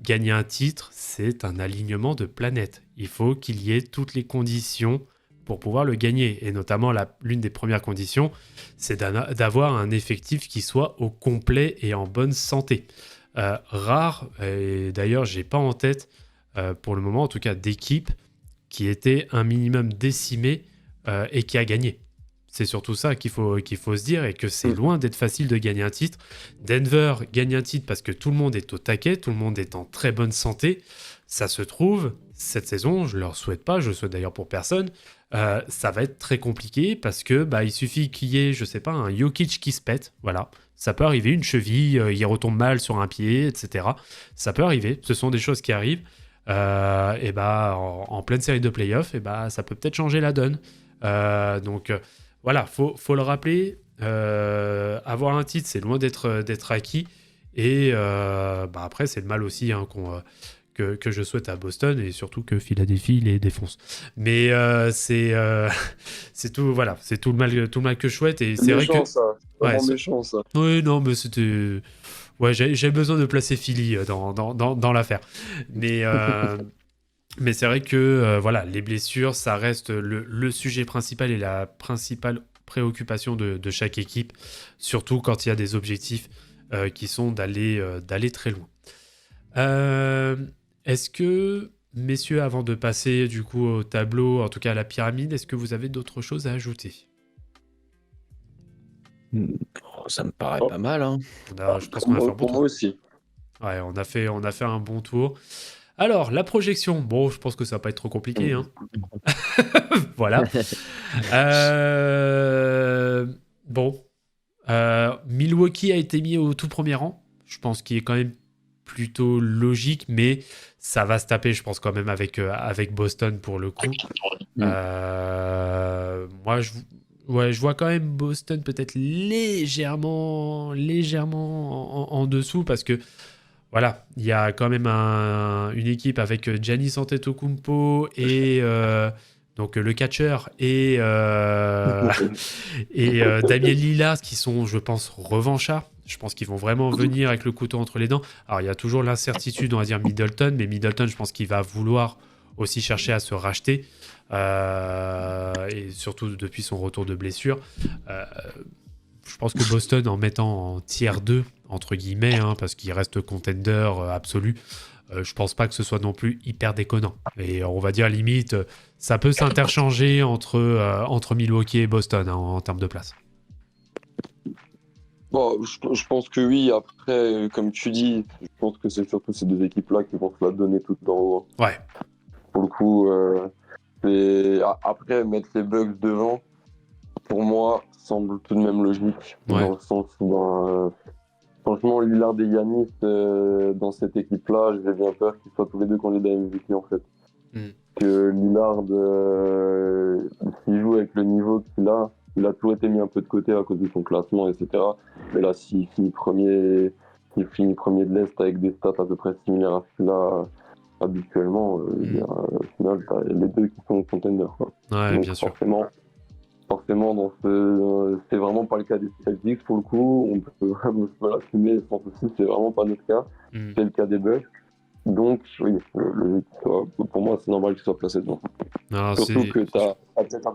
gagner un titre, c'est un alignement de planètes. Il faut qu'il y ait toutes les conditions pour pouvoir le gagner, et notamment l'une des premières conditions, c'est d'avoir un effectif qui soit au complet et en bonne santé. Rare, et d'ailleurs j'ai pas en tête, pour le moment en tout cas, d'équipe qui était un minimum décimé et qui a gagné. C'est surtout ça qu'il faut se dire, et que c'est loin d'être facile de gagner un titre. Denver gagne un titre parce que tout le monde est au taquet, tout le monde est en très bonne santé. Ça se trouve, cette saison, je ne leur souhaite pas, je le souhaite d'ailleurs pour personne, ça va être très compliqué parce que il suffit qu'il y ait, je sais pas, un Jokic qui se pète, voilà. Ça peut arriver, une cheville, il retombe mal sur un pied, etc. Ça peut arriver, ce sont des choses qui arrivent. En pleine série de playoffs, ça peut peut-être changer la donne. Voilà, faut le rappeler. Avoir un titre, c'est loin d'être acquis. Et après, c'est le mal aussi, hein, que je souhaite à Boston, et surtout que Philadelphie les défonce. Mais c'est tout, voilà, c'est tout le mal que je souhaite. Et c'est vrai que ça. Vraiment méchant, ça. Oui, non, mais c'était... Ouais, j'ai besoin de placer Philly dans l'affaire. Mais c'est vrai que voilà, les blessures, ça reste le sujet principal et la principale préoccupation de chaque équipe, surtout quand il y a des objectifs qui sont d'aller très loin. Est-ce que, messieurs, avant de passer du coup au tableau, en tout cas à la pyramide, est-ce que vous avez d'autres choses à ajouter ? Ça me paraît pas mal, hein. Je pense qu'on a fait un bon Pour tour. moi aussi. Ouais, on a fait un bon tour. Alors, la projection. Bon, je pense que ça va pas être trop compliqué, hein. Voilà. Bon. Milwaukee a été mis au tout premier rang. Je pense qu'il est quand même plutôt logique, mais ça va se taper, je pense, quand même avec Boston pour le coup. Moi, je vois quand même Boston peut-être légèrement en dessous, parce que voilà, il y a quand même une équipe avec Giannis Antetokounmpo et donc le catcheur et Damian Lillard, qui sont, je pense, revanchards. Je pense qu'ils vont vraiment venir avec le couteau entre les dents. Alors, il y a toujours l'incertitude, on va dire, Middleton, mais Middleton, je pense qu'il va vouloir aussi cherché à se racheter, et surtout depuis son retour de blessure. Je pense que Boston, en mettant en tier 2, entre guillemets, hein, parce qu'il reste contender absolu, je pense pas que ce soit non plus hyper déconnant. Et on va dire limite, ça peut s'interchanger entre Milwaukee et Boston, hein, en termes de place. Bon, je pense que oui. Après, comme tu dis, je pense que c'est surtout ces deux équipes-là qui vont se la donner tout en haut. Ouais. Pour le coup, après, mettre les Bucks devant, pour moi, semble tout de même logique. Ouais. Dans le sens où, franchement, Lillard et Giannis, dans cette équipe-là, j'ai bien peur qu'ils soient tous les deux candidats MVP, en fait. Que Lillard, s'il joue avec le niveau qu'il a, il a toujours été mis un peu de côté à cause de son classement, etc. Mais là, s'il finit premier de l'Est avec des stats à peu près similaires à celui-là habituellement, au final, t'as les deux qui sont contenders. Ouais, donc bien sûr. forcément, c'est vraiment pas le cas des Celtics pour le coup. On peut l'assumer sans souci, c'est vraiment pas notre cas. C'est le cas des Bucks. Donc, oui, pour moi, c'est normal qu'il soit placé devant. Non, surtout que t'as peut-être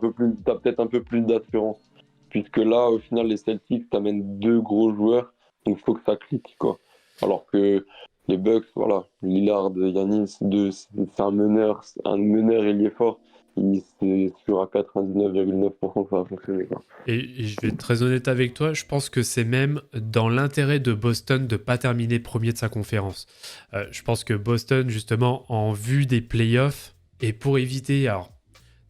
un peu plus d'assurance. Puisque là, au final, les Celtics t'amènent deux gros joueurs, donc il faut que ça clique, quoi. Alors que les Bucks, voilà, Lillard, Giannis, c'est un meneur ailier fort. C'est sûr à 99,9% que ça va fonctionner, quoi. Et je vais être très honnête avec toi, je pense que c'est même dans l'intérêt de Boston de ne pas terminer premier de sa conférence. Je pense que Boston, justement, en vue des playoffs, et pour éviter, alors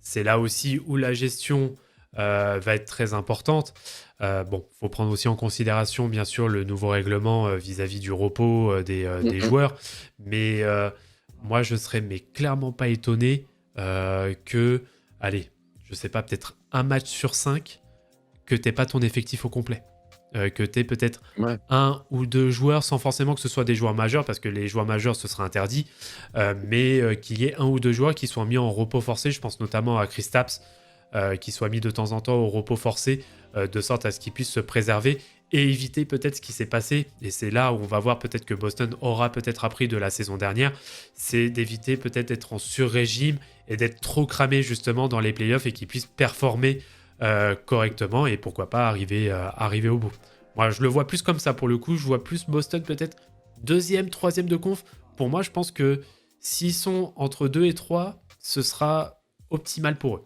c'est là aussi où la gestion va être très importante. Faut prendre aussi en considération, bien sûr, le nouveau règlement vis-à-vis du repos des joueurs. Mais moi, je serais clairement pas étonné que, allez, je sais pas, peut-être un match sur 5 que t'aies pas ton effectif au complet. Que t'aies peut-être un ou deux joueurs, sans forcément que ce soit des joueurs majeurs, parce que les joueurs majeurs, ce sera interdit, mais qu'il y ait un ou deux joueurs qui soient mis en repos forcé. Je pense notamment à Kristaps, qui soit mis de temps en temps au repos forcé, de sorte à ce qu'il puisse se préserver et éviter peut-être ce qui s'est passé. Et c'est là où on va voir peut-être que Boston aura peut-être appris de la saison dernière, c'est d'éviter peut-être d'être en sur-régime et d'être trop cramé justement dans les playoffs et qu'ils puissent performer correctement et pourquoi pas arriver au bout. Moi, je le vois plus comme ça pour le coup. Je vois plus Boston peut-être deuxième, troisième de conf. Pour moi, je pense que s'ils sont entre 2 et 3, ce sera optimal pour eux.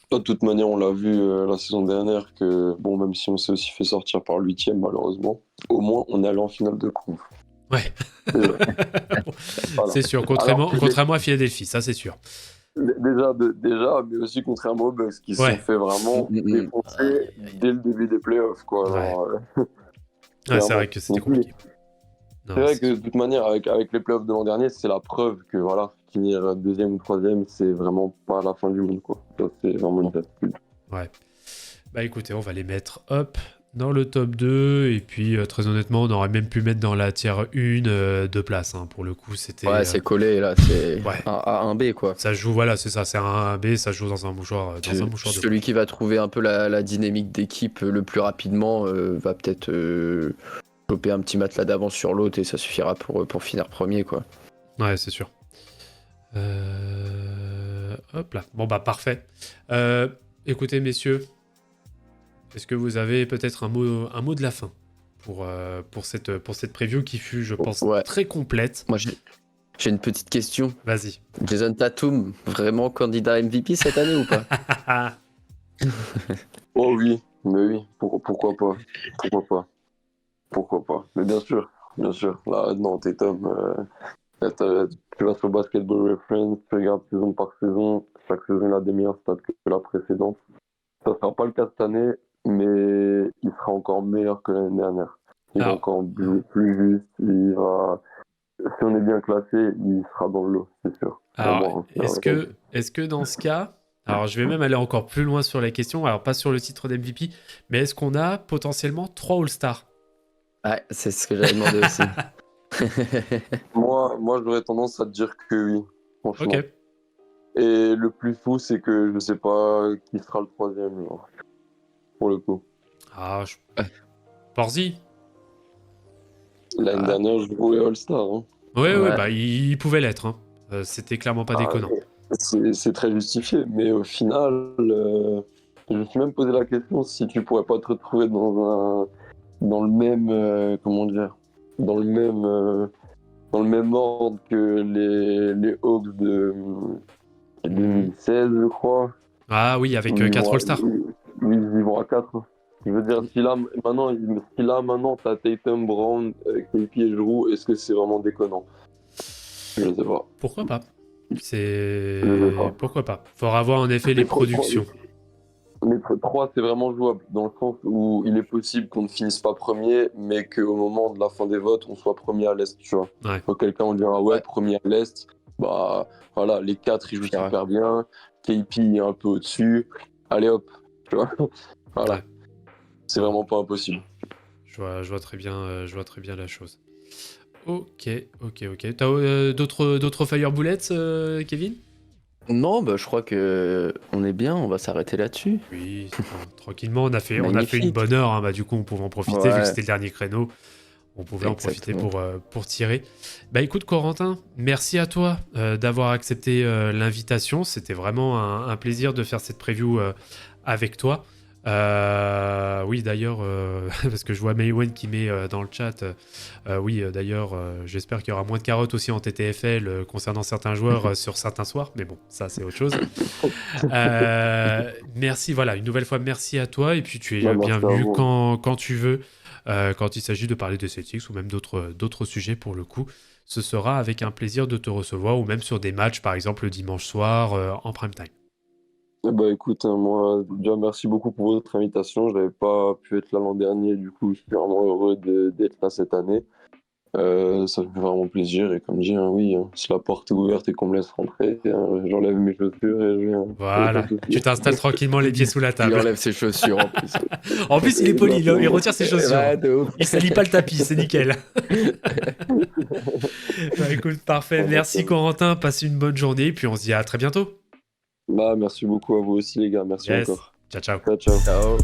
De toute manière, on l'a vu la saison dernière que, bon, même si on s'est aussi fait sortir par le 8e, malheureusement, au moins on est allé en finale de conf. Ouais. Voilà. C'est sûr, contrairement à Philadelphie, ça c'est sûr. Déjà, mais aussi contrairement aux Bucks qui se sont fait vraiment défoncer dès le début des playoffs, quoi. C'est vrai que c'était compliqué. C'est vrai que de toute manière, avec les playoffs de l'an dernier, c'est la preuve que voilà, finir deuxième ou troisième, c'est vraiment pas la fin du monde, quoi. Ça, c'est vraiment une certitude. Ouais. Bah écoutez, on va les mettre dans le top 2, et puis très honnêtement, on aurait même pu mettre dans la tier 1 2 places, hein. Pour le coup, c'était... Ouais, c'est collé, là, c'est un B, quoi. Ça joue, voilà, c'est ça, c'est un B, ça joue dans un mouchoir. Celui qui va trouver un peu la dynamique d'équipe le plus rapidement va peut-être choper un petit matelas d'avance sur l'autre et ça suffira pour finir premier, quoi. Ouais, c'est sûr. Hop là. Bon, bah, parfait. Écoutez, messieurs, est-ce que vous avez peut-être un mot de la fin pour cette preview qui fut, je pense, très complète? Moi, j'ai une petite question. Vas-y. Jason Tatum, vraiment candidat MVP cette année ou pas? Oh oui, mais oui, pourquoi pas. Mais bien sûr. Là, non, Tatum, tu vas sur Basketball Reference, tu regardes saison par saison, chaque saison il a des meilleurs stats que la précédente. Ça sera pas le cas cette année, mais il sera encore meilleur que l'année dernière. Il va encore plus juste, si on est bien classé, il sera dans le lot, c'est sûr. Alors, est-ce que dans ce cas, alors je vais même aller encore plus loin sur la question, alors pas sur le titre d'MVP, mais est-ce qu'on a potentiellement 3 All-Stars? Ouais, c'est ce que j'avais demandé aussi. Moi, j'aurais tendance à te dire que oui, franchement. Ok. Et le plus fou, c'est que je sais pas qui sera le troisième, genre, pour le coup. Porzi. L'année dernière, je jouais All-Star. Hein. Ouais, Ouais. bah, il pouvait l'être. Hein. C'était clairement pas déconnant. C'est très justifié, mais au final, je me suis même posé la question si tu pourrais pas te retrouver dans le même, comment dire, dans le même, dans le même ordre que les Hawks de 2016, je crois. Ah oui, avec Où ils 4 vont à, All-Stars. ils vont à 4. Je veux dire, si là maintenant t'as Tatum, Brown, KP et Giroux, est-ce que c'est vraiment déconnant? Je sais pas. Pourquoi pas? Je sais pas. Pourquoi pas? Faudra voir en effet les productions. Mais 3, c'est vraiment jouable, dans le sens où il est possible qu'on ne finisse pas premier, mais qu'au moment de la fin des votes, on soit premier à l'Est, tu vois. Ouais. Donc quelqu'un on dira, ouais, Ouais. premier à l'Est, bah voilà, les 4 ils jouent Carré. super bien, KP est un peu au-dessus, allez hop, tu vois. Voilà, Ouais. c'est vraiment pas impossible. Je vois très bien la chose. Ok. T'as d'autres fire bullets, Kevin? Non, bah, je crois que on est bien, on va s'arrêter là-dessus. Oui, tranquillement, on a fait une Magnifique. bonne heure. Hein, bah, du coup, on pouvait en profiter vu que Ouais. c'était le dernier créneau. On pouvait en profiter Exactement. pour tirer. Bah écoute, Corentin, merci à toi d'avoir accepté l'invitation. C'était vraiment un plaisir de faire cette preview avec toi. Oui, d'ailleurs, parce que je vois Maywen qui met dans le chat. Oui, d'ailleurs, j'espère qu'il y aura moins de carottes aussi en TTFL concernant certains joueurs sur certains soirs. Mais bon, ça, c'est autre chose. Merci, voilà, une nouvelle fois, merci à toi. Et puis, tu es Bah, merci à bienvenu vous. quand tu veux. Quand il s'agit de parler de Celtics ou même d'autres sujets pour le coup, ce sera avec un plaisir de te recevoir ou même sur des matchs, par exemple le dimanche soir en prime time. Bah écoute, moi, déjà merci beaucoup pour votre invitation. Je n'avais pas pu être là l'an dernier, du coup, je suis vraiment heureux d'être là cette année. Ça me fait vraiment plaisir et comme dit, hein, oui, hein, si la porte est ouverte et qu'on me laisse rentrer, j'enlève mes chaussures et je viens. Y a pas Voilà, de souci. tu t'installes tranquillement les pieds sous la Il table. enlève ses chaussures en plus. En plus, il est poli, il retire ses chaussures. Ouais, de ouf. Il salit pas le tapis, c'est nickel. Bah, écoute, parfait. Merci Corentin, passe une bonne journée, puis on se dit à très bientôt. Bah, merci beaucoup à vous aussi les gars, merci Yes, encore. ciao ciao. Ciao, ciao. Ciao.